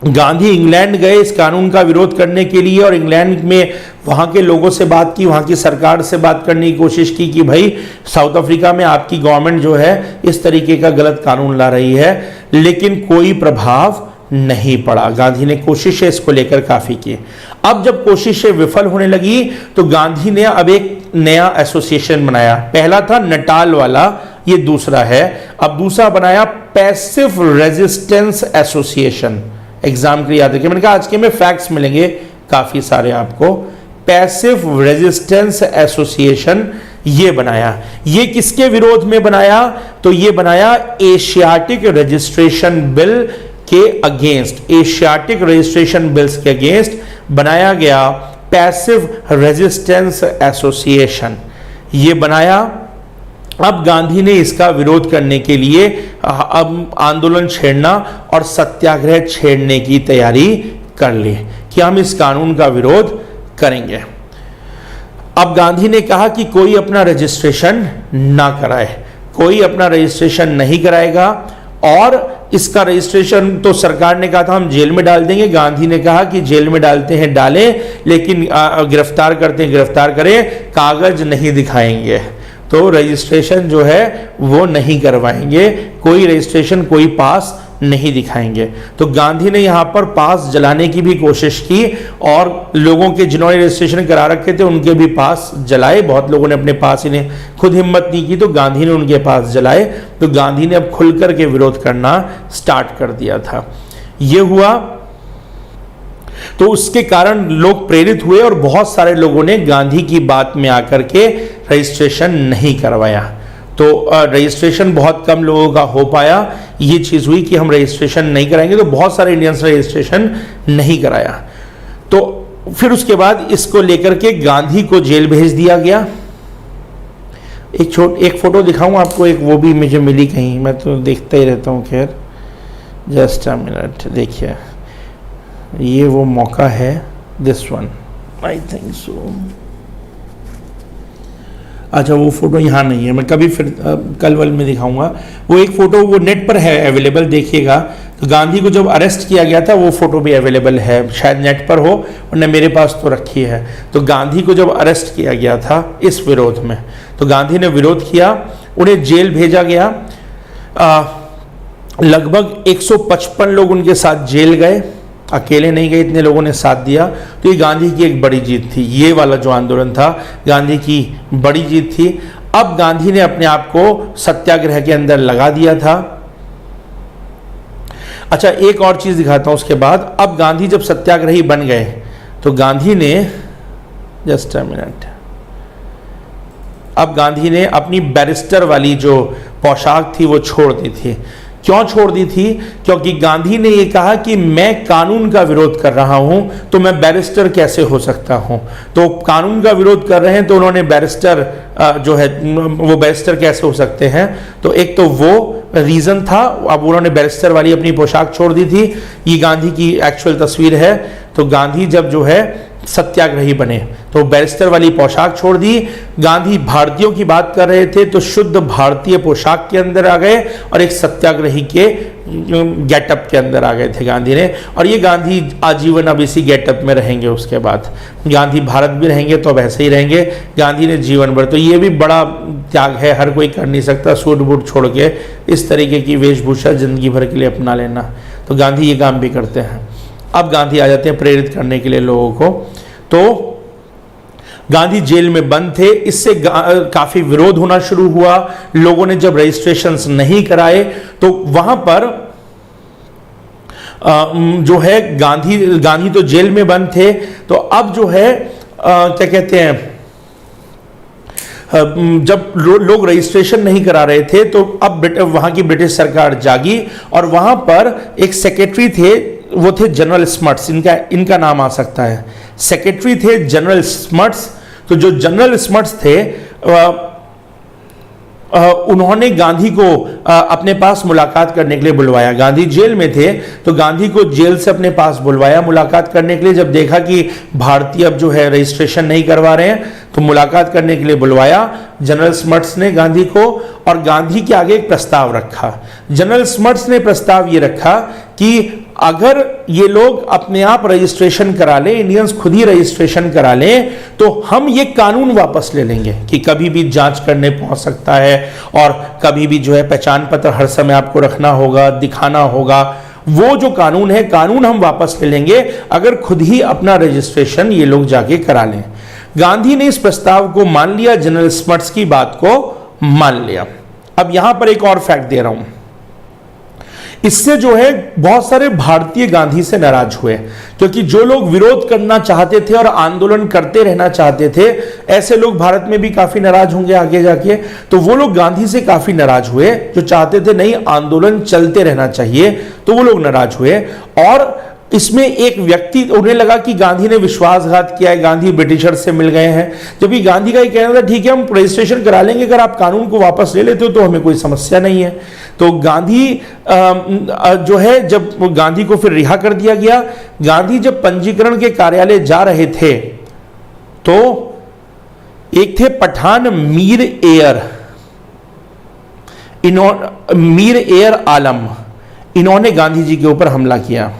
गांधी इंग्लैंड गए इस कानून का विरोध करने के लिए और इंग्लैंड में वहां के लोगों से बात की, वहां की सरकार से बात करने की कोशिश की कि भाई साउथ अफ्रीका में आपकी गवर्नमेंट जो है इस तरीके का गलत कानून ला रही है, लेकिन कोई प्रभाव नहीं पड़ा। गांधी ने कोशिशें इसको लेकर काफी की। अब जब कोशिशें विफल होने लगी तो गांधी ने अब एक नया एसोसिएशन बनाया। पहला था नटाल वाला, ये दूसरा है। अब दूसरा बनाया पैसिव रेजिस्टेंस एसोसिएशन। एग्जाम के लिए याद रखिए, मैंने कहा आज के में फैक्ट्स मिलेंगे काफी सारे आपको। पैसिव रेजिस्टेंस एसोसिएशन ये बनाया। ये किसके विरोध में बनाया? तो ये बनाया एशियाटिक रजिस्ट्रेशन बिल के अगेंस्ट, एशियाटिक रजिस्ट्रेशन बिल्स के अगेंस्ट बनाया गया पैसिव रेजिस्टेंस एसोसिएशन, ये बनाया। अब गांधी ने इसका विरोध करने के लिए अब आंदोलन छेड़ना और सत्याग्रह छेड़ने की तैयारी कर ली कि हम इस कानून का विरोध करेंगे। अब गांधी ने कहा कि कोई अपना रजिस्ट्रेशन ना कराए, कोई अपना रजिस्ट्रेशन नहीं कराएगा और इसका रजिस्ट्रेशन तो सरकार ने कहा था हम जेल में डाल देंगे। गांधी ने कहा कि जेल में डालते हैं डालें, लेकिन गिरफ्तार करते हैं गिरफ्तार करें, कागज नहीं दिखाएंगे। तो रजिस्ट्रेशन जो है वो नहीं करवाएंगे, कोई रजिस्ट्रेशन कोई पास नहीं दिखाएंगे। तो गांधी ने यहाँ पर पास जलाने की भी कोशिश की और लोगों के जिन्होंने रजिस्ट्रेशन करा रखे थे उनके भी पास जलाए। बहुत लोगों ने अपने पास, इन्हें खुद हिम्मत नहीं की तो गांधी ने उनके पास जलाए। तो गांधी ने अब खुलकर के विरोध करना स्टार्ट कर दिया था। ये हुआ तो उसके कारण लोग प्रेरित हुए और बहुत सारे लोगों ने गांधी की बात में आकर के रजिस्ट्रेशन नहीं करवाया। तो रजिस्ट्रेशन बहुत कम लोगों का हो पाया। ये चीज़ हुई कि हम रजिस्ट्रेशन नहीं कराएंगे, तो बहुत सारे इंडियंस ने रजिस्ट्रेशन नहीं कराया। तो फिर उसके बाद इसको लेकर के गांधी को जेल भेज दिया गया। एक फोटो दिखाऊं आपको, एक वो भी मुझे मिली कहीं, मैं तो देखता ही रहता हूँ। खैर जस्ट अ मिनट, देखिए ये वो मौका है, this one I think so. अच्छा वो फोटो यहाँ नहीं है, मैं कभी फिर कल वल में दिखाऊंगा। वो एक फोटो वो नेट पर है अवेलेबल, देखिएगा। तो गांधी को जब अरेस्ट किया गया था वो फोटो भी अवेलेबल है, शायद नेट पर हो, और मेरे पास तो रखी है। तो गांधी को जब अरेस्ट किया गया था इस विरोध में, तो गांधी ने विरोध किया, उन्हें जेल भेजा गया। लगभग 155 लोग उनके साथ जेल गए, अकेले नहीं गए, इतने लोगों ने साथ दिया। तो ये गांधी की एक बड़ी जीत थी। ये वाला जो आंदोलन था गांधी की बड़ी जीत थी। अब गांधी ने अपने आप को सत्याग्रह के अंदर लगा दिया था। अच्छा एक और चीज दिखाता हूं उसके बाद। अब गांधी जब सत्याग्रही बन गए तो गांधी ने, जस्ट अ मिनट, अब गांधी ने अपनी बैरिस्टर वाली जो पोशाक थी वो छोड़ दी थी। क्यों छोड़ दी थी? क्योंकि गांधी ने यह कहा कि मैं कानून का विरोध कर रहा हूं तो मैं बैरिस्टर कैसे हो सकता हूं। तो कानून का विरोध कर रहे हैं तो उन्होंने बैरिस्टर जो है वो बैरिस्टर कैसे हो सकते हैं। तो एक तो वो रीजन था। अब उन्होंने बैरिस्टर वाली अपनी पोशाक छोड़ दी थी। ये गांधी की एक्चुअल तस्वीर है। तो गांधी जब जो है सत्याग्रही बने तो बैरिस्टर वाली पोशाक छोड़ दी। गांधी भारतीयों की बात कर रहे थे तो शुद्ध भारतीय पोशाक के अंदर आ गए और एक सत्याग्रही के गेटअप के अंदर आ गए थे गांधी ने। और ये गांधी आजीवन अब इसी गेटअप में रहेंगे। उसके बाद गांधी भारत भी रहेंगे तो अब ऐसे ही रहेंगे। गांधी ने जीवन भर, तो ये भी बड़ा त्याग है, हर कोई कर नहीं सकता सूट बूट छोड़ के इस तरीके की वेशभूषा जिंदगी भर के लिए अपना लेना। तो गांधी ये काम भी करते हैं। अब गांधी आ जाते हैं प्रेरित करने के लिए लोगों को। तो गांधी जेल में बंद थे, इससे काफी विरोध होना शुरू हुआ। लोगों ने जब रजिस्ट्रेशंस नहीं कराए तो वहां पर जो है गांधी तो जेल में बंद थे। तो अब जो है क्या कहते हैं, जब लोग रजिस्ट्रेशन नहीं करा रहे थे तो अब वहां की ब्रिटिश सरकार जागी और वहां पर एक सेक्रेटरी थे, वो थे जनरल स्मट्स, इनका नाम आ सकता है। सेक्रेटरी थे जनरल स्मट्स। तो जो जनरल स्मट्स थे उन्होंने गांधी को अपने पास मुलाकात करने के लिए बुलवाया। गांधी जेल में थे तो गांधी को जेल से अपने पास बुलवाया मुलाकात करने के लिए। जब देखा कि भारतीय अब जो है रजिस्ट्रेशन नहीं करवा रहे हैं तो मुलाकात करने के लिए बुलवाया जनरल स्मट्स ने गांधी को, और गांधी के आगे एक प्रस्ताव रखा। जनरल स्मट्स ने प्रस्ताव ये रखा कि अगर ये लोग अपने आप रजिस्ट्रेशन करा लें, इंडियंस खुद ही रजिस्ट्रेशन करा लें, तो हम ये कानून वापस ले लेंगे कि कभी भी जांच करने पहुंच सकता है और कभी भी जो है पहचान पत्र हर समय आपको रखना होगा, दिखाना होगा। वो जो कानून है, कानून हम वापस ले लेंगे अगर खुद ही अपना रजिस्ट्रेशन ये लोग जाके करा लें। गांधी ने इस प्रस्ताव को मान लिया, जनरल स्मट्स की बात को मान लिया। अब यहां पर एक और फैक्ट दे रहा हूं, इससे जो है बहुत सारे भारतीय गांधी से नाराज हुए, क्योंकि जो लोग विरोध करना चाहते थे और आंदोलन करते रहना चाहते थे, ऐसे लोग भारत में भी काफी नाराज होंगे आगे जाके। तो वो लोग गांधी से काफी नाराज हुए, जो चाहते थे नहीं आंदोलन चलते रहना चाहिए, तो वो लोग नाराज हुए। और इसमें एक व्यक्ति, उन्हें लगा कि गांधी ने विश्वासघात किया है, गांधी ब्रिटिशर से मिल गए हैं, जबकि गांधी का ये कहना था ठीक है हम रजिस्ट्रेशन करा लेंगे, अगर आप कानून को वापस ले लेते हो तो हमें कोई समस्या नहीं है। तो गांधी जो है, जब गांधी को फिर रिहा कर दिया गया, गांधी जब पंजीकरण के कार्यालय जा रहे थे तो एक थे पठान मीर एयर आलम, इन्होंने गांधी जी के ऊपर हमला किया।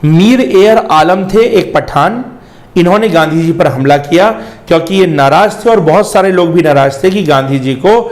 मीर एयर आलम थे एक पठान, इन्होंने गांधी जी पर हमला किया क्योंकि ये नाराज थे और बहुत सारे लोग भी नाराज थे कि गांधी जी को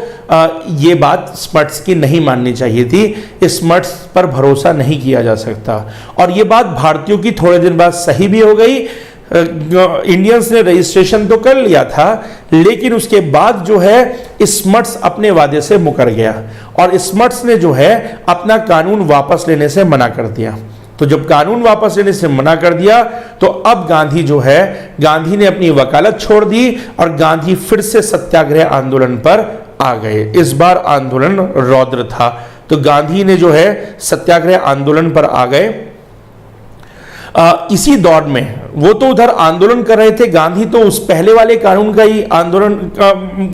ये बात स्मट्स की नहीं माननी चाहिए थी, इस स्मट्स पर भरोसा नहीं किया जा सकता। और ये बात भारतीयों की थोड़े दिन बाद सही भी हो गई। इंडियंस ने रजिस्ट्रेशन तो कर लिया था, लेकिन उसके बाद जो है स्मट्स अपने वादे से मुकर गया और स्मट्स ने जो है अपना कानून वापस लेने से मना कर दिया। तो जब कानून वापस लेने से मना कर दिया तो अब गांधी जो है, गांधी ने अपनी वकालत छोड़ दी और गांधी फिर से सत्याग्रह आंदोलन पर आ गए। इस बार आंदोलन रौद्र था, तो गांधी ने जो है सत्याग्रह आंदोलन पर आ गए। इसी दौर में वो तो उधर आंदोलन कर रहे थे, गांधी तो उस पहले वाले कानून का ही आंदोलन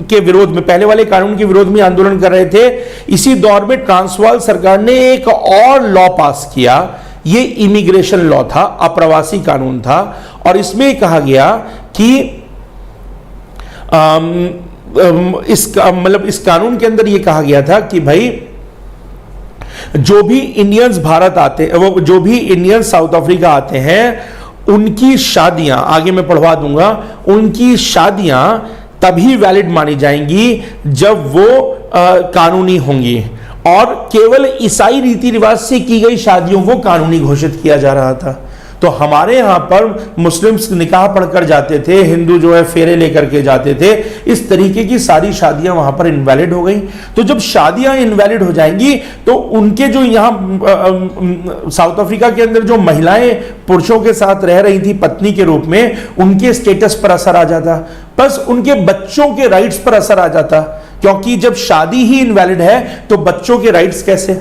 के विरोध में, पहले वाले कानून के विरोध में आंदोलन कर रहे थे। इसी दौर में ट्रांसवाल सरकार ने एक और लॉ पास किया, ये इमिग्रेशन लॉ था, अप्रवासी कानून था, और इसमें कहा गया कि इस कानून के अंदर ये कहा गया था कि भाई जो भी इंडियंस भारत आते, वो जो भी इंडियंस साउथ अफ्रीका आते हैं, उनकी शादियां, आगे मैं पढ़वा दूंगा, उनकी शादियां तभी वैलिड मानी जाएंगी जब वो कानूनी होंगी, और केवल ईसाई रीति रिवाज से की गई शादियों को कानूनी घोषित किया जा रहा था। तो हमारे यहां पर मुस्लिम्स निकाह पढ़कर जाते थे, हिंदू जो है फेरे लेकर के जाते थे, इस तरीके की सारी शादियां वहां पर इनवैलिड हो गई। तो जब शादियां इनवैलिड हो जाएंगी तो उनके जो यहां साउथ अफ्रीका के अंदर जो महिलाएं पुरुषों के साथ रह रही थी पत्नी के रूप में, उनके स्टेटस पर असर आ जाता, प्लस उनके बच्चों के राइट्स पर असर आ जाता, क्योंकि जब शादी ही इनवैलिड है तो बच्चों के राइट्स कैसे।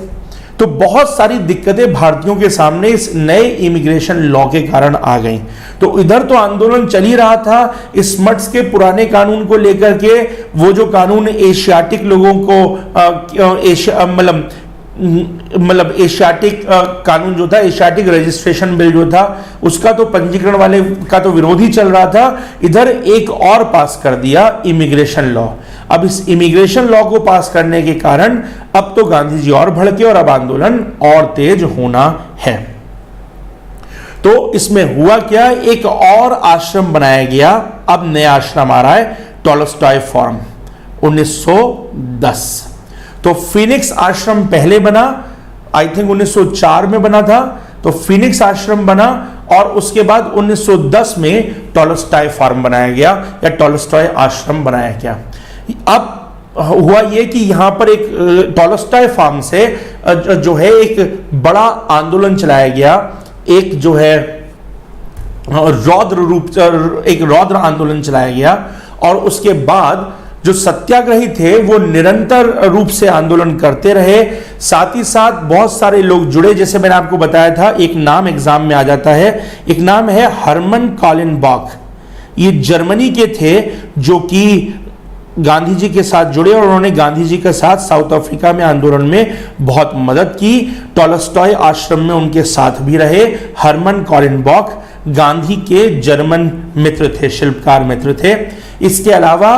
तो बहुत सारी दिक्कतें भारतीयों के सामने इस नए इमिग्रेशन लॉ के कारण आ गई। तो इधर तो आंदोलन चल ही रहा था स्मट्स के पुराने कानून को लेकर के, वो जो कानून एशियाटिक लोगों को मतलब एशियाटिक कानून जो था, एशियाटिक रजिस्ट्रेशन बिल जो था, उसका तो पंजीकरण वाले का तो विरोध ही चल रहा था। इधर एक और पास कर दिया इमिग्रेशन लॉ। अब इस इमिग्रेशन लॉ को पास करने के कारण अब तो गांधी जी और भड़के और अब आंदोलन और तेज होना है। तो इसमें हुआ क्या, एक और आश्रम बनाया गया। अब नया आश्रम आ रहा है, टॉलस्टॉय फार्म, 1910। तो फिनिक्स आश्रम पहले बना, आई थिंक 1904 में बना था, तो फिनिक्स आश्रम बना, और उसके बाद 1910 में टॉलस्टॉय फार्म बनाया गया या टॉलस्टॉय आश्रम बनाया गया। अब हुआ यह कि यहां पर एक टॉलस्टॉय फार्म से जो है एक बड़ा आंदोलन चलाया गया, एक जो है रौद्र आंदोलन चलाया गया, और उसके बाद जो सत्याग्रही थे वो निरंतर रूप से आंदोलन करते रहे। साथ ही साथ बहुत सारे लोग जुड़े, जैसे मैंने आपको बताया था, एक नाम एग्जाम में आ जाता है, एक नाम है हरमन कॉलिनबॉक। ये जर्मनी के थे जो कि गांधी जी के साथ जुड़े और उन्होंने गांधी जी के साथ साउथ अफ्रीका में आंदोलन में बहुत मदद की। टॉलस्टॉय आश्रम में उनके साथ भी रहे। हरमन कॉलिनबॉक गांधी के जर्मन मित्र थे, शिल्पकार मित्र थे। इसके अलावा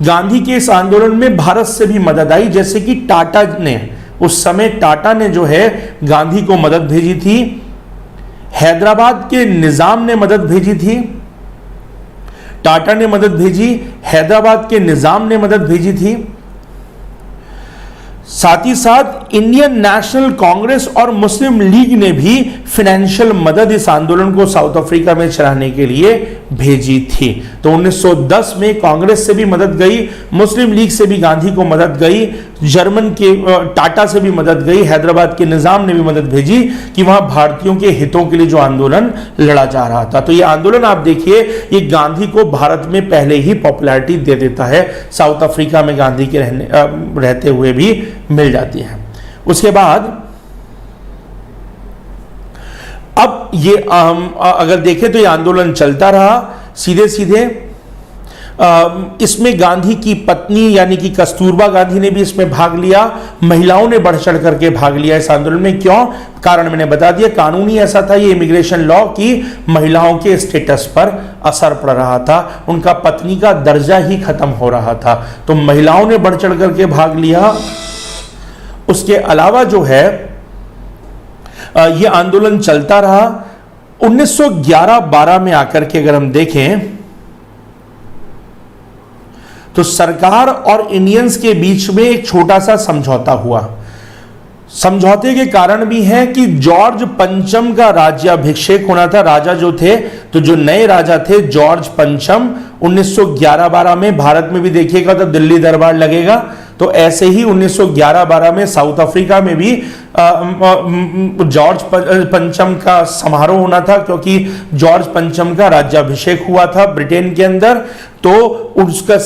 गांधी के इस आंदोलन में भारत से भी मदद आई, जैसे कि टाटा ने, उस समय टाटा ने जो है गांधी को मदद भेजी थी। हैदराबाद के निजाम ने मदद भेजी थी, टाटा ने मदद भेजी, हैदराबाद के निजाम ने मदद भेजी थी। साथ ही साथ इंडियन नेशनल कांग्रेस और मुस्लिम लीग ने भी फाइनेंशियल मदद इस आंदोलन को साउथ अफ्रीका में चलाने के लिए भेजी थी। तो 1910 में कांग्रेस से भी मदद गई, मुस्लिम लीग से भी गांधी को मदद गई, जर्मन के टाटा से भी मदद गई, हैदराबाद के निजाम ने भी मदद भेजी कि वहां भारतीयों के हितों के लिए जो आंदोलन लड़ा जा रहा था। तो ये आंदोलन आप देखिए, ये गांधी को भारत में पहले ही पॉपुलैरिटी दे देता है, साउथ अफ्रीका में गांधी के रहते हुए भी मिल जाती है। उसके बाद अब ये अगर देखें तो ये आंदोलन चलता रहा सीधे सीधे। इसमें गांधी की पत्नी यानी कि कस्तूरबा गांधी ने भी इसमें भाग लिया। महिलाओं ने बढ़ चढ़ करके भाग लिया इस आंदोलन में। क्यों? कारण मैंने बता दिया, कानूनी ऐसा था ये इमिग्रेशन लॉ की महिलाओं के स्टेटस पर असर पड़ रहा था, उनका पत्नी का दर्जा ही खत्म हो रहा था, तो महिलाओं ने बढ़ चढ़ करके भाग लिया। उसके अलावा जो है यह आंदोलन चलता रहा। 1911-12 में आकर के अगर हम देखें तो सरकार और इंडियंस के बीच में एक छोटा सा समझौता हुआ। समझौते के कारण भी है कि जॉर्ज पंचम का राज्याभिषेक होना था, राजा जो थे, तो जो नए राजा थे जॉर्ज पंचम, 1911-12 में भारत में भी देखिएगा तो दिल्ली दरबार लगेगा। तो ऐसे ही 1911-12 में साउथ अफ्रीका में भी जॉर्ज पंचम का समारोह होना था, क्योंकि जॉर्ज पंचम का राज्याभिषेक हुआ था ब्रिटेन के अंदर, तो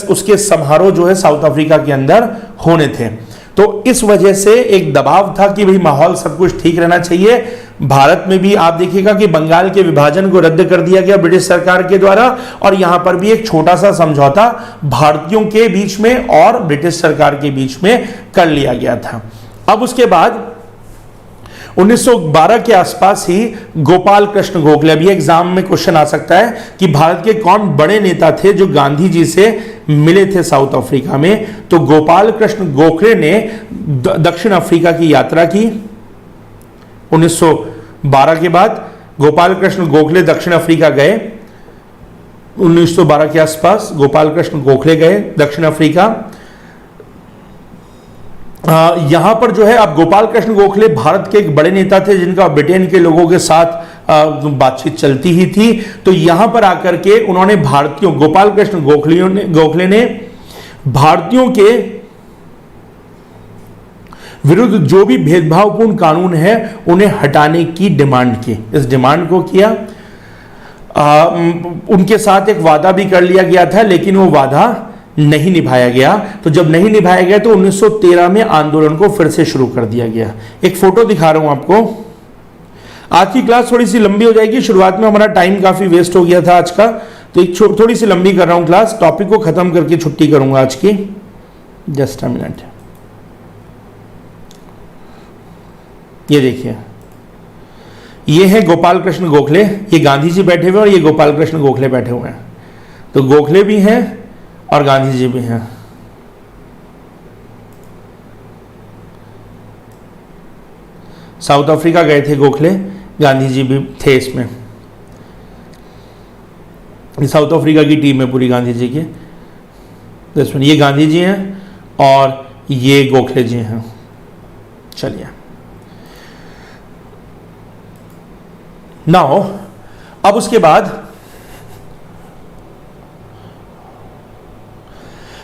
उसके समारोह जो है साउथ अफ्रीका के अंदर होने थे। तो इस वजह से एक दबाव था कि भाई माहौल सब कुछ ठीक रहना चाहिए। भारत में भी आप देखिएगा कि बंगाल के विभाजन को रद्द कर दिया गया ब्रिटिश सरकार के द्वारा, और यहां पर भी एक छोटा सा समझौता भारतीयों के बीच में और ब्रिटिश सरकार के बीच में कर लिया गया था। अब उसके बाद 1912 के आसपास ही गोपाल कृष्ण गोखले, अभी एग्जाम में क्वेश्चन आ सकता है कि भारत के कौन बड़े नेता थे जो गांधी जी से मिले थे साउथ अफ्रीका में, तो गोपाल कृष्ण गोखले ने दक्षिण अफ्रीका की यात्रा की। 1912 के बाद गोपाल कृष्ण गोखले दक्षिण अफ्रीका गए। 1912 के आसपास गोपाल कृष्ण गोखले गए दक्षिण अफ्रीका। यहां पर जो है अब गोपाल कृष्ण गोखले भारत के एक बड़े नेता थे जिनका ब्रिटेन के लोगों के साथ बातचीत चलती ही थी। तो यहां पर आकर के उन्होंने भारतीयों, गोपाल कृष्ण गोखले ने भारतीयों के विरुद्ध जो भी भेदभावपूर्ण कानून है उन्हें हटाने की डिमांड की। इस डिमांड को किया। उनके साथ एक वादा भी कर लिया गया था, लेकिन वो वादा नहीं निभाया गया। तो जब नहीं निभाया गया तो 1913 में आंदोलन को फिर से शुरू कर दिया गया। एक फोटो दिखा रहा हूं आपको। आज की क्लास थोड़ी सी लंबी हो जाएगी, शुरुआत में हमारा टाइम काफी वेस्ट हो गया था आज का, तो एक थोड़ी सी लंबी कर रहा हूं क्लास। टॉपिक को खत्म करके छुट्टी करूंगा आज की। Just a minute. ये देखिए, ये है गोपाल कृष्ण गोखले, ये गांधी जी बैठे हुए और ये गोपाल कृष्ण गोखले बैठे हुए हैं। तो गोखले भी हैं और गांधी जी भी हैं। साउथ अफ्रीका गए थे गोखले, गांधी जी भी थे इसमें। साउथ अफ्रीका की टीम है पूरी गांधी जी की। ये गांधी जी हैं और ये गोखले जी हैं। चलिए नाउ, अब उसके बाद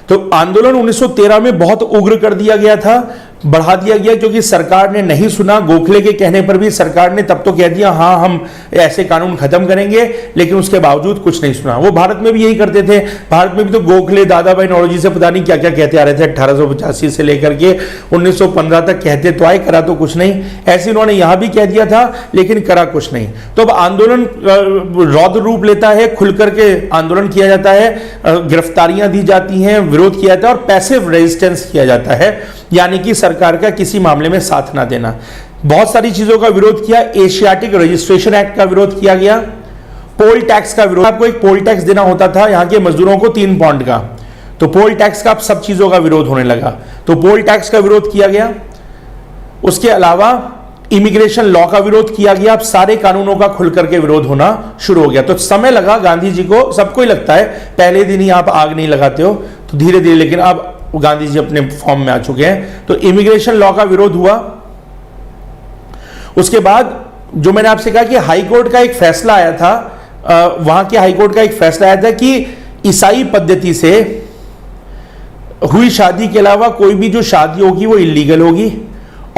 तो आंदोलन 1913 में बहुत उग्र कर दिया गया था, बढ़ा दिया गया क्योंकि सरकार ने नहीं सुना। गोखले के कहने पर भी सरकार ने तब तो कह दिया हाँ हम ऐसे कानून खत्म करेंगे, लेकिन उसके बावजूद कुछ नहीं सुना। वो भारत में भी यही करते थे। भारत में भी तो गोखले दादा भाई नौरोजी से पता नहीं क्या क्या कहते आ रहे थे, 1885 से लेकर के 1915 तक कहते तो आए, करा तो कुछ नहीं। ऐसे उन्होंने यहां भी कह दिया था, लेकिन करा कुछ नहीं। तो अब आंदोलन रौद्र रूप लेता है, खुल करके आंदोलन किया जाता है, गिरफ्तारियां दी जाती हैं, विरोध किया जाता है और पैसिव रेजिस्टेंस किया जाता है, यानी कि सरकार का किसी मामले में साथ ना देना। बहुत सारी चीजों का विरोध किया। एशियाटिक रजिस्ट्रेशन एक्ट का विरोध किया गया। पोल टैक्स का विरोध, आपको एक पोल टैक्स देना होता था यहां के मजदूरों को 3 पाउंड का, तो पोल टैक्स का अब सब चीजों का विरोध होने लगा, तो पोल टैक्स का विरोध किया गया। उसके अलावा इमिग्रेशन लॉ का विरोध किया गया। अब सारे कानूनों का खुल करके विरोध होना शुरू हो गया। तो समय लगा गांधी जी को, सबको ही लगता है पहले दिन ही आप आग नहीं लगाते हो, तो धीरे धीरे, लेकिन अब गांधी जी अपने फॉर्म में आ चुके हैं। तो इमिग्रेशन लॉ का विरोध हुआ। उसके बाद जो मैंने आपसे कहा कि हाई कोर्ट का एक फैसला आया था, वहां के हाई कोर्ट का एक फैसला आया था कि ईसाई पद्धति से हुई शादी के अलावा कोई भी जो शादी होगी वो इलीगल होगी,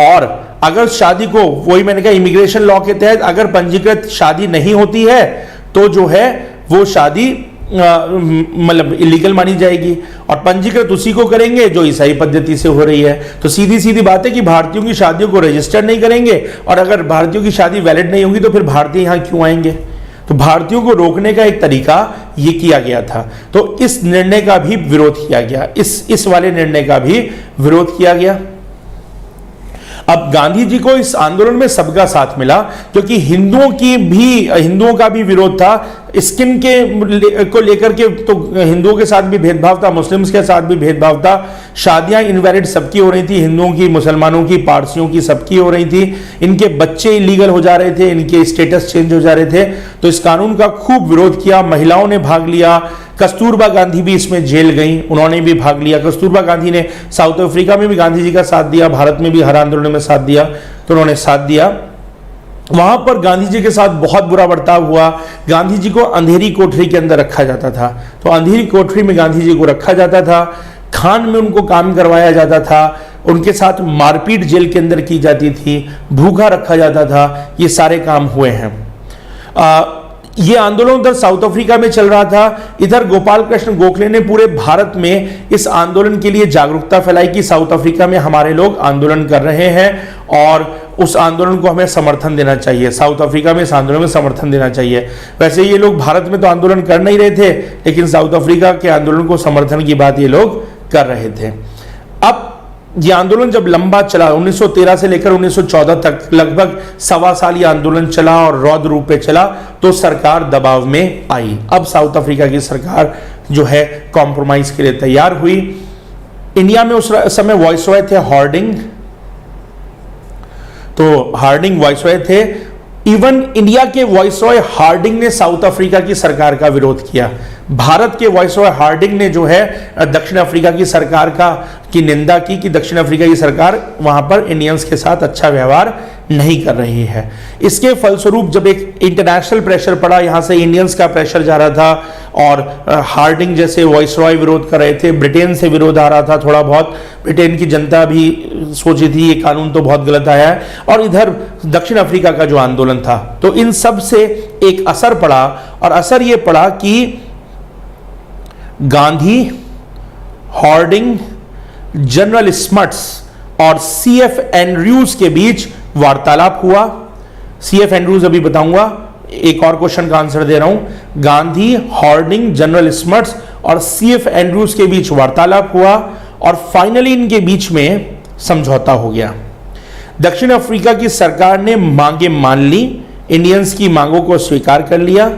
और अगर शादी को, वही मैंने कहा इमिग्रेशन लॉ के तहत अगर पंजीकृत शादी नहीं होती है तो जो है वो शादी मतलब इलीगल मानी जाएगी, और पंजीकृत उसी को करेंगे जो ईसाई पद्धति से हो रही है। तो सीधी सीधी बात है कि भारतीयों की शादियों को रजिस्टर नहीं करेंगे, और अगर भारतीयों की शादी वैलिड नहीं होगी तो फिर भारतीय यहां क्यों आएंगे। तो भारतीयों को रोकने का एक तरीका ये किया गया था। तो इस निर्णय का भी विरोध किया गया, इस वाले निर्णय का भी विरोध किया गया। अब गांधी जी को इस आंदोलन में सबका साथ मिला, क्योंकि हिंदुओं का भी विरोध था। स्किन को लेकर के तो हिंदुओं के साथ भी भेदभाव था, मुस्लिम्स के साथ भी भेदभाव था। शादियां इनवैलिड सबकी हो रही थी, हिंदुओं की, मुसलमानों की, पारसियों की, सबकी हो रही थी। इनके बच्चे इलीगल हो जा रहे थे, इनके स्टेटस चेंज हो जा रहे थे। तो इस कानून का खूब विरोध किया। महिलाओं ने भाग लिया। कस्तूरबा गांधी भी इसमें जेल गई, उन्होंने भी भाग लिया। कस्तूरबा गांधी ने साउथ अफ्रीका में भी गांधी जी का साथ दिया, भारत में भी हर आंदोलन में साथ दिया, तो उन्होंने साथ दिया। वहां पर गांधी जी के साथ बहुत बुरा बर्ताव हुआ। गांधी जी को अंधेरी कोठरी के अंदर रखा जाता था। तो अंधेरी कोठरी में गांधी जी को रखा जाता था, खान में उनको काम करवाया जाता था, उनके साथ मारपीट जेल के अंदर की जाती थी, भूखा रखा जाता था। ये सारे काम हुए हैं। ये आंदोलन उधर साउथ अफ्रीका में चल रहा था। इधर गोपाल कृष्ण गोखले ने पूरे भारत में इस आंदोलन के लिए जागरूकता फैलाई कि साउथ अफ्रीका में हमारे लोग आंदोलन कर रहे हैं और उस आंदोलन को हमें समर्थन देना चाहिए। साउथ अफ्रीका में इस आंदोलन में समर्थन देना चाहिए। वैसे ये लोग भारत में तो आंदोलन कर नहीं रहे थे, लेकिन साउथ अफ्रीका के आंदोलन को समर्थन की बात ये लोग कर रहे थे। अब ये आंदोलन जब लंबा चला, 1913 से लेकर 1914 तक लगभग 1.25 साल ये आंदोलन चला और रौद्र रूप में चला, तो सरकार दबाव में आई। अब साउथ अफ्रीका की सरकार जो है कॉम्प्रोमाइज के लिए तैयार हुई। इंडिया में उस समय वाइसरॉय थे हार्डिंग, तो हार्डिंग वाइसरॉय थे। इवन इंडिया के वाइसरॉय हार्डिंग ने साउथ अफ्रीका की सरकार का विरोध किया। भारत के वाइसरॉय हार्डिंग ने जो है दक्षिण अफ्रीका की सरकार की निंदा की कि दक्षिण अफ्रीका की सरकार वहां पर इंडियंस के साथ अच्छा व्यवहार नहीं कर रही है। इसके फलस्वरूप जब एक इंटरनेशनल प्रेशर पड़ा, यहां से इंडियंस का प्रेशर जा रहा था और हार्डिंग जैसे वाइसरॉय विरोध कर रहे थे, ब्रिटेन से विरोध आ रहा था थोड़ा बहुत, ब्रिटेन की जनता भी सोची थी ये कानून तो बहुत गलत आया है, और इधर दक्षिण अफ्रीका का जो आंदोलन था, तो इन सब से एक असर पड़ा। और असर ये पड़ा कि गांधी, हार्डिंग, जनरल स्मट्स और सीएफ एंड्रयूज के बीच वार्तालाप हुआ। सीएफ एंड्रयूज अभी बताऊंगा, एक और क्वेश्चन का आंसर दे रहा हूं। गांधी, हार्डिंग, जनरल स्मट्स और सीएफ एंड्रयूज के बीच वार्तालाप हुआ और फाइनली इनके बीच में समझौता हो गया। दक्षिण अफ्रीका की सरकार ने मांगे मान ली, इंडियंस की मांगों को स्वीकार कर लिया।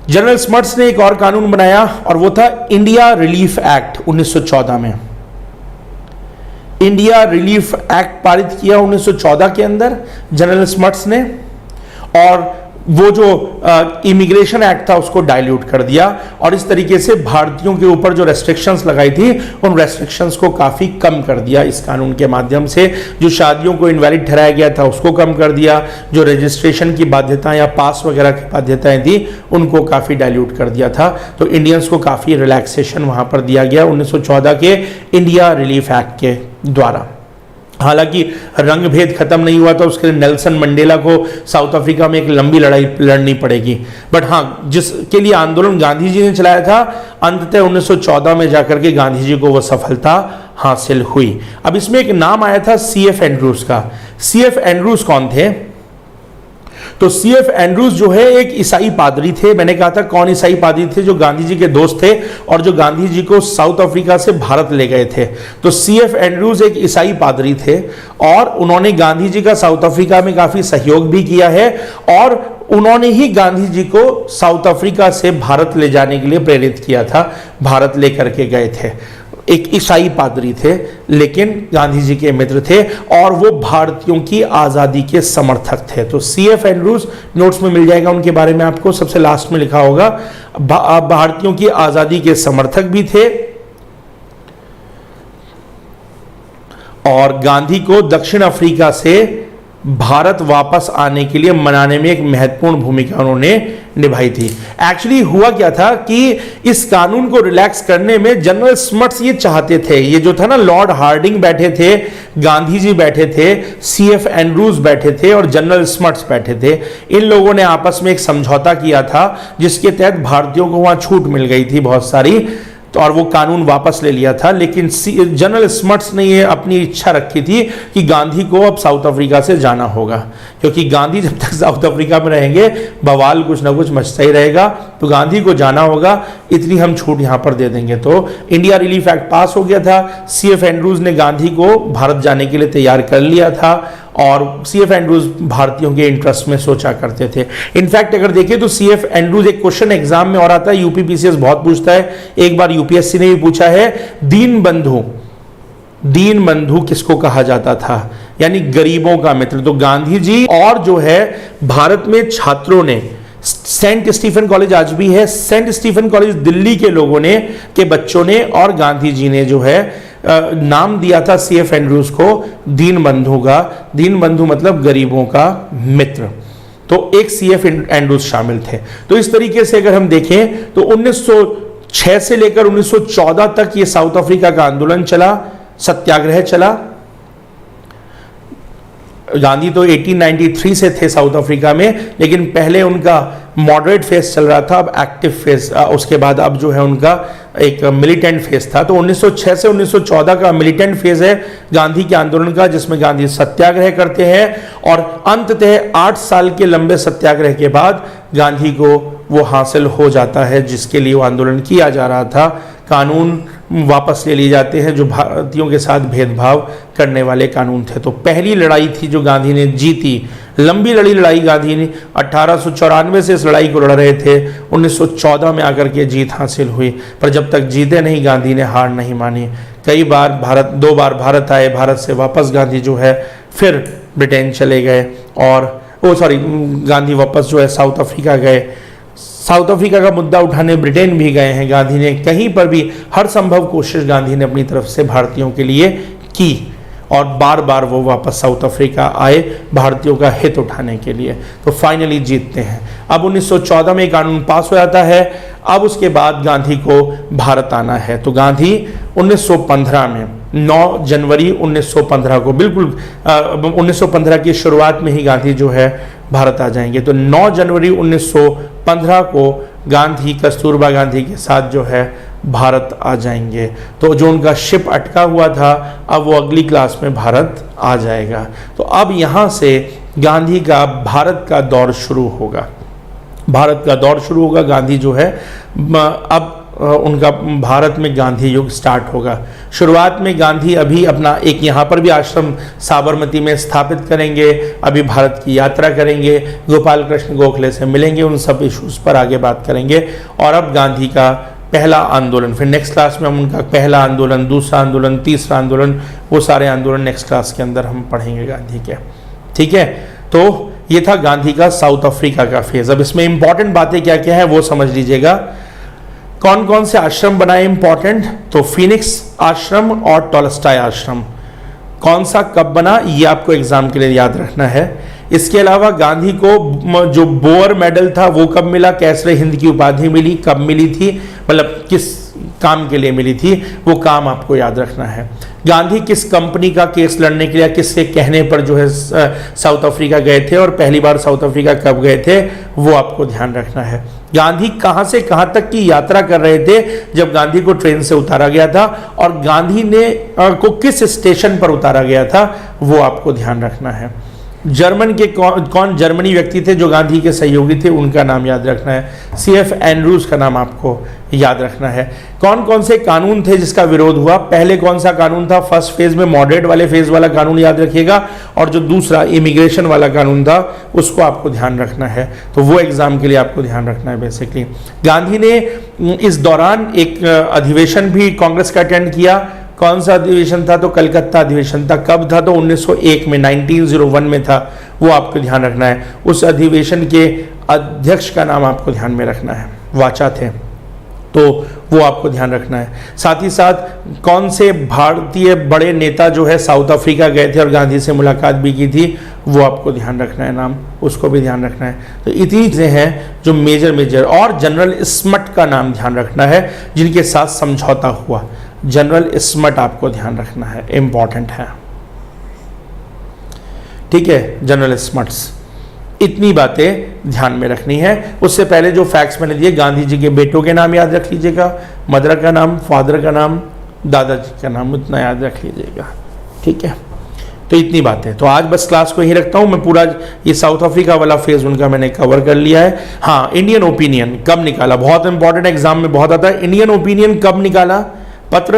जनरल स्मट्स ने एक और कानून बनाया और वो था इंडिया रिलीफ एक्ट 1914 में। इंडिया रिलीफ एक्ट पारित किया 1914 के अंदर जनरल स्मट्स ने, और वो जो इमिग्रेशन एक्ट था उसको डाइल्यूट कर दिया, और इस तरीके से भारतीयों के ऊपर जो रेस्ट्रिक्शंस लगाई थी उन रेस्ट्रिक्शंस को काफी कम कर दिया। इस कानून के माध्यम से जो शादियों को इनवैलिड ठहराया गया था उसको कम कर दिया, जो रजिस्ट्रेशन की बाध्यताएं या पास वगैरह की बाध्यताएं थी उनको काफी डाइल्यूट कर दिया था। तो इंडियंस को काफी रिलैक्सेशन वहां पर दिया गया 1914 के इंडिया रिलीफ एक्ट के द्वारा। हालांकि रंग भेद खत्म नहीं हुआ था, उसके लिए नेल्सन मंडेला को साउथ अफ्रीका में एक लंबी लड़ाई लड़नी पड़ेगी। बट हाँ, जिसके लिए आंदोलन गांधी जी ने चलाया था, अंततः 1914 में जाकर के गांधी जी को वह सफलता हासिल हुई। अब इसमें एक नाम आया था CF एंड्रूज का। CF एंड्रूज कौन थे? तो CF एंड्रूज जो है एक ईसाई पादरी थे। मैंने कहा था कौन ईसाई पादरी थे? जो गांधी जी के दोस्त थे और जो गांधी जी को साउथ अफ्रीका से भारत ले गए थे। तो CF एंड्रूज एक ईसाई पादरी थे और उन्होंने गांधी जी का साउथ अफ्रीका में काफी सहयोग भी किया है और उन्होंने ही गांधी जी को साउथ अफ्रीका से भारत ले जाने के लिए प्रेरित किया था, भारत लेकर के गए थे। एक ईसाई पादरी थे लेकिन गांधी जी के मित्र थे और वो भारतीयों की आज़ादी के समर्थक थे। तो CF एंड्रूज नोट्स में मिल जाएगा उनके बारे में, आपको सबसे लास्ट में लिखा होगा। भारतीयों की आज़ादी के समर्थक भी थे और गांधी को दक्षिण अफ्रीका से भारत वापस आने के लिए मनाने में एक महत्वपूर्ण भूमिका उन्होंने निभाई थी। एक्चुअली हुआ क्या था कि इस कानून को रिलैक्स करने में जनरल स्मट्स ये चाहते थे, ये जो था ना, लॉर्ड हार्डिंग बैठे थे, गांधी जी बैठे थे, CF एंड्रूज बैठे थे और जनरल स्मट्स बैठे थे। इन लोगों ने आपस में एक समझौता किया था जिसके तहत भारतीयों को वहां छूट मिल गई थी बहुत सारी, तो और वो कानून वापस ले लिया था। लेकिन जनरल स्मट्स ने ये अपनी इच्छा रखी थी कि गांधी को अब साउथ अफ्रीका से जाना होगा, क्योंकि गांधी जब तक साउथ अफ्रीका में रहेंगे बवाल कुछ ना कुछ मचता ही रहेगा, तो गांधी को जाना होगा, इतनी हम छूट यहाँ पर दे देंगे। तो इंडिया रिलीफ एक्ट पास हो गया था। CF एंड्रूज ने गांधी को भारत जाने के लिए तैयार कर लिया था और CF एंड्रूज भारतीयों के इंटरेस्ट में सोचा करते थे। इनफैक्ट अगर देखें तो CF एंड्रूज, एक क्वेश्चन एग्जाम में और आता है, UPPCS बहुत पूछता है, एक बार UPSC ने भी पूछा है, दीन बंधु किसको कहा जाता था? यानी गरीबों का मित्र। तो गांधी जी और जो है भारत में छात्रों ने, सेंट स्टीफन कॉलेज आज भी है, सेंट स्टीफन कॉलेज दिल्ली के लोगों ने, के बच्चों ने और गांधी जी ने जो है नाम दिया था CF एंड्रूज को दीन बंधु का। दीन बंधु मतलब गरीबों का मित्र। तो एक CF एंड्रूज शामिल थे। तो इस तरीके से अगर हम देखें तो 1906 से लेकर 1914 तक ये साउथ अफ्रीका का आंदोलन चला, सत्याग्रह चला। गांधी तो 1893 से थे साउथ अफ्रीका में, लेकिन पहले उनका मॉडरेट फेज चल रहा था, अब एक्टिव फेज, उसके बाद अब जो है उनका एक मिलिटेंट फेज था। तो 1906 से 1914 का मिलिटेंट फेज है गांधी के आंदोलन का, जिसमें गांधी सत्याग्रह करते हैं और अंततः 8 साल के लंबे सत्याग्रह के बाद गांधी को वो हासिल हो जाता है जिसके लिए वो आंदोलन किया जा रहा था। कानून वापस ले लिए जाते हैं जो भारतीयों के साथ भेदभाव करने वाले कानून थे। तो पहली लड़ाई थी जो गांधी ने जीती, लंबी लड़ाई गांधी ने 1894 से इस लड़ाई को लड़ रहे थे, 1914 में आकर के जीत हासिल हुई। पर जब तक जीते नहीं, गांधी ने हार नहीं मानी। कई बार भारत, 2 बार भारत आए, भारत से वापस गांधी जो है फिर ब्रिटेन चले गए और गांधी वापस जो है साउथ अफ्रीका गए। साउथ अफ्रीका का मुद्दा उठाने ब्रिटेन भी गए हैं गांधी ने। कहीं पर भी हर संभव कोशिश गांधी ने अपनी तरफ से भारतीयों के लिए की और बार बार वो वापस साउथ अफ्रीका आए भारतीयों का हित उठाने के लिए। तो फाइनली जीतते हैं। अब 1914 में कानून पास हो जाता है। अब उसके बाद गांधी को भारत आना है। तो गांधी 1915 में 9 जनवरी 1915 को, बिल्कुल 1915 की शुरुआत में ही गांधी जो है भारत आ जाएंगे। तो 9 जनवरी 1915 को गांधी कस्तूरबा गांधी के साथ जो है भारत आ जाएंगे। तो जो उनका शिप अटका हुआ था, अब वो अगली क्लास में भारत आ जाएगा। तो अब यहाँ से गांधी का भारत का दौर शुरू होगा। भारत का दौर शुरू होगा। गांधी जो है अब उनका भारत में गांधी युग स्टार्ट होगा। शुरुआत में गांधी अभी अपना एक यहाँ पर भी आश्रम साबरमती में स्थापित करेंगे, अभी भारत की यात्रा करेंगे, गोपाल कृष्ण गोखले से मिलेंगे, उन सब इश्यूज़ पर आगे बात करेंगे। और अब गांधी का पहला आंदोलन, फिर नेक्स्ट क्लास में हम उनका पहला आंदोलन, दूसरा आंदोलन, तीसरा आंदोलन, वो सारे आंदोलन नेक्स्ट क्लास के अंदर हम पढ़ेंगे गांधी के। ठीक है, तो ये था गांधी का साउथ अफ्रीका का फेज। अब इसमें इंपॉर्टेंट बातें क्या क्या है वो समझ लीजिएगा। कौन कौन से आश्रम बनाए इंपॉर्टेंट, तो फिनिक्स आश्रम और टॉलस्टॉय आश्रम। कौन सा कब बना ये आपको एग्जाम के लिए याद रखना है। इसके अलावा गांधी को जो बोअर मेडल था वो कब मिला, कैसरे हिंद की उपाधि मिली, कब मिली थी, मतलब किस काम के लिए मिली थी, वो काम आपको याद रखना है। गांधी किस कंपनी का केस लड़ने के लिए, किसके कहने पर जो है साउथ अफ्रीका गए थे और पहली बार साउथ अफ्रीका कब गए थे, वो आपको ध्यान रखना है। गांधी कहां से कहां तक की यात्रा कर रहे थे जब गांधी को ट्रेन से उतारा गया था, और गांधी ने को किस स्टेशन पर उतारा गया था, वो आपको ध्यान रखना है। जर्मन के कौन जर्मनी व्यक्ति थे जो गांधी के सहयोगी थे, उनका नाम याद रखना है। CF एंड्रूज का नाम आपको याद रखना है। कौन कौन से कानून थे जिसका विरोध हुआ, पहले कौन सा कानून था, फर्स्ट फेज में मॉडरेट वाले फेज वाला कानून याद रखिएगा, और जो दूसरा इमिग्रेशन वाला कानून था उसको आपको ध्यान रखना है। तो वो एग्जाम के लिए आपको ध्यान रखना है। बेसिकली गांधी ने इस दौरान एक अधिवेशन भी कांग्रेस का अटेंड किया। कौन सा अधिवेशन था, तो कलकत्ता अधिवेशन था। कब था, तो 1901 में, 1901 में था, वो आपको ध्यान रखना है। उस अधिवेशन के अध्यक्ष का नाम आपको ध्यान में रखना है, वाचा थे, तो वो आपको ध्यान रखना है। साथ ही साथ कौन से भारतीय बड़े नेता जो है साउथ अफ्रीका गए थे और गांधी से मुलाकात भी की थी, वो आपको ध्यान रखना है, नाम उसको भी ध्यान रखना है। तो इतनी चीज़ें हैं जो मेजर और जनरल स्मट का नाम ध्यान रखना है जिनके साथ समझौता हुआ। जनरल स्मट आपको ध्यान रखना है, इंपॉर्टेंट है, ठीक है। जनरल स्मट्स, इतनी बातें ध्यान में रखनी है। उससे पहले जो फैक्ट्स मैंने दिए, गांधी जी के बेटों के नाम याद रख लीजिएगा, मदर का नाम, फादर का नाम, दादाजी का नाम, उतना याद रख लीजिएगा, ठीक है। तो इतनी बातें, तो आज बस क्लास को यही रखता हूँ मैं। पूरा ये साउथ अफ्रीका वाला फेज उनका मैंने कवर कर लिया है। हाँ, इंडियन ओपिनियन कब निकाला, बहुत इंपॉर्टेंट, एग्जाम में बहुत आता है। इंडियन ओपिनियन कब निकाला पत्र,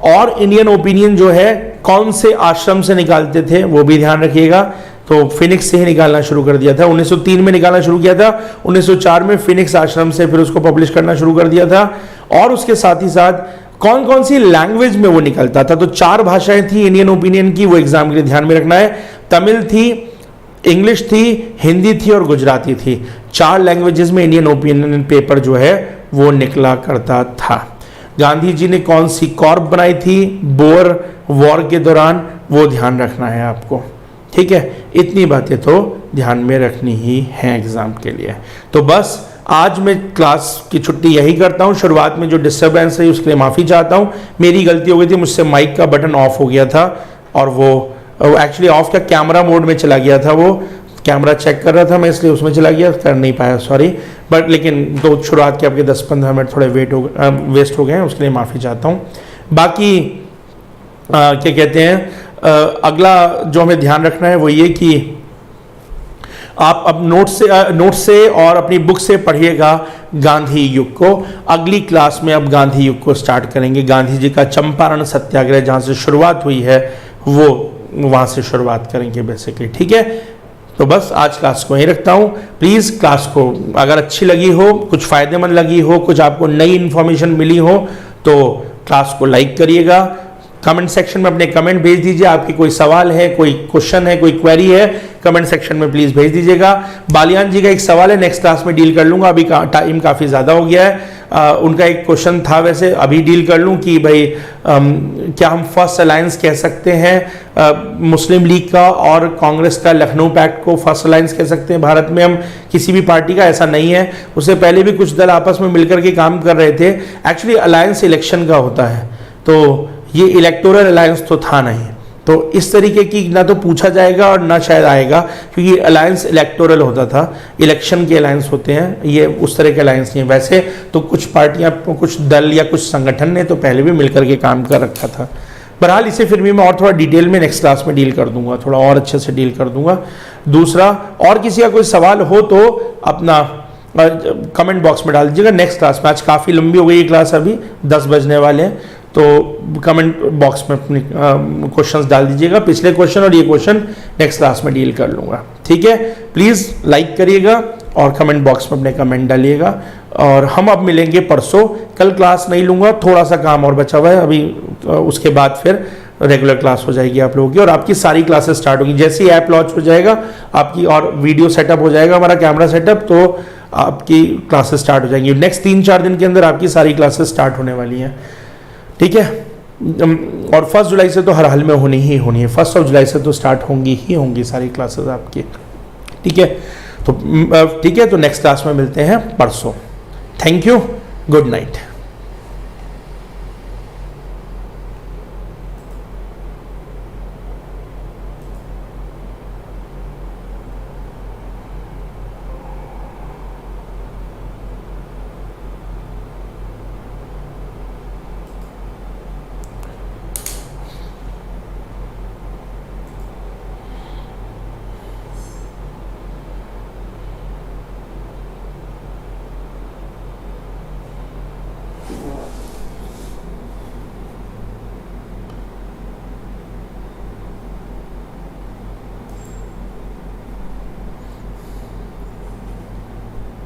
और इंडियन ओपिनियन जो है कौन से आश्रम से निकालते थे, वो भी ध्यान रखिएगा। तो फिनिक्स से ही निकालना शुरू कर दिया था, 1903 में निकालना शुरू किया था, 1904 में फिनिक्स आश्रम से फिर उसको पब्लिश करना शुरू कर दिया था। और उसके साथ ही साथ कौन कौन सी लैंग्वेज में वो निकलता था, तो 4 भाषाएं थी इंडियन ओपिनियन की, वो एग्जाम के लिए ध्यान में रखना है। तमिल थी, इंग्लिश थी, हिंदी थी और गुजराती थी। 4 लैंग्वेजेस में इंडियन ओपिनियन पेपर जो है वो निकला करता था। गांधी जी ने कौन सी कॉर्प बनाई थी बोअर वॉर के दौरान, वो ध्यान रखना है आपको, ठीक है। इतनी बातें तो ध्यान में रखनी ही है एग्जाम के लिए। तो बस आज मैं क्लास की छुट्टी यही करता हूँ। शुरुआत में जो डिस्टर्बेंस है उसके लिए माफ़ी चाहता हूँ, मेरी गलती हो गई थी, मुझसे माइक का बटन ऑफ हो गया था और वो एक्चुअली ऑफ का कैमरा मोड में चला गया था, वो कैमरा चेक कर रहा था मैं, इसलिए उसमें चला गया, कर नहीं पाया, सॉरी। बट लेकिन तो शुरुआत के आपके 10-15 मिनट थोड़े वेस्ट हो गए हैं, उसके लिए माफ़ी चाहता हूँ। बाकी क्या कहते हैं, अगला जो हमें ध्यान रखना है वो ये कि आप अब नोट से और अपनी बुक से पढ़िएगा गांधी युग को। अगली क्लास में अब गांधी युग को स्टार्ट करेंगे। गांधी जी का चंपारण सत्याग्रह जहाँ से शुरुआत हुई है वो वहाँ से शुरुआत करेंगे बेसिकली, ठीक है। तो बस आज क्लास को यहीं रखता हूँ। प्लीज़ क्लास को अगर अच्छी लगी हो, कुछ फ़ायदेमंद लगी हो, कुछ आपको नई इन्फॉर्मेशन मिली हो, तो क्लास को लाइक करिएगा। कमेंट सेक्शन में अपने कमेंट भेज दीजिए। आपकी कोई सवाल है, कोई क्वेश्चन है, कोई क्वेरी है, कमेंट सेक्शन में प्लीज़ भेज दीजिएगा। बालियान जी का एक सवाल है, नेक्स्ट क्लास में डील कर लूँगा, अभी टाइम काफ़ी ज़्यादा हो गया है। उनका एक क्वेश्चन था, वैसे अभी डील कर लूँ कि भाई क्या हम फर्स्ट अलायंस कह सकते हैं मुस्लिम लीग का और कांग्रेस का, लखनऊ पैक्ट को फर्स्ट अलायंस कह सकते हैं भारत में हम किसी भी पार्टी का? ऐसा नहीं है। उससे पहले भी कुछ दल आपस में मिलकर के काम कर रहे थे। एक्चुअली अलायंस इलेक्शन का होता है, तो ये इलेक्टोरल अलायंस तो था नहीं, तो इस तरीके की ना तो पूछा जाएगा और ना शायद आएगा, क्योंकि अलायंस इलेक्टोरल होता था, इलेक्शन के अलायंस होते हैं, ये उस तरह के अलायंस नहीं है। वैसे तो कुछ पार्टियां, कुछ दल या कुछ संगठन ने तो पहले भी मिलकर के काम कर रखा था। बहरहाल इसे फिर भी मैं और थोड़ा डिटेल में नेक्स्ट क्लास में डील कर दूंगा, थोड़ा और अच्छे से डील कर दूंगा। दूसरा, और किसी का कोई सवाल हो तो अपना कमेंट बॉक्स में डाल दीजिएगा नेक्स्ट क्लास में। आज काफ़ी लंबी हो गई ये क्लास, अभी 10 बजने वाले हैं, तो कमेंट बॉक्स में अपने क्वेश्चंस डाल दीजिएगा। पिछले क्वेश्चन और ये क्वेश्चन नेक्स्ट क्लास में डील कर लूँगा, ठीक है। प्लीज़ लाइक करिएगा और कमेंट बॉक्स में अपने कमेंट डालिएगा। और हम अब मिलेंगे परसों। कल क्लास नहीं लूँगा, थोड़ा सा काम और बचा हुआ है अभी, उसके बाद फिर रेगुलर क्लास हो जाएगी आप लोगों की, और आपकी सारी क्लासेस स्टार्ट होगी। जैसे ही ऐप लॉन्च हो जाएगा आपकी और वीडियो सेटअप हो जाएगा, हमारा कैमरा सेटअप, तो आपकी क्लासेस स्टार्ट हो जाएंगी। नेक्स्ट 3-4 दिन के अंदर आपकी सारी क्लासेस स्टार्ट होने वाली हैं, ठीक है। और 1 जुलाई से तो हर हाल में होनी ही होनी है, 1 जुलाई से तो स्टार्ट होंगी ही होंगी सारी क्लासेस आपकी, ठीक है। तो ठीक है, तो नेक्स्ट क्लास में मिलते हैं परसों। Thank you, good night.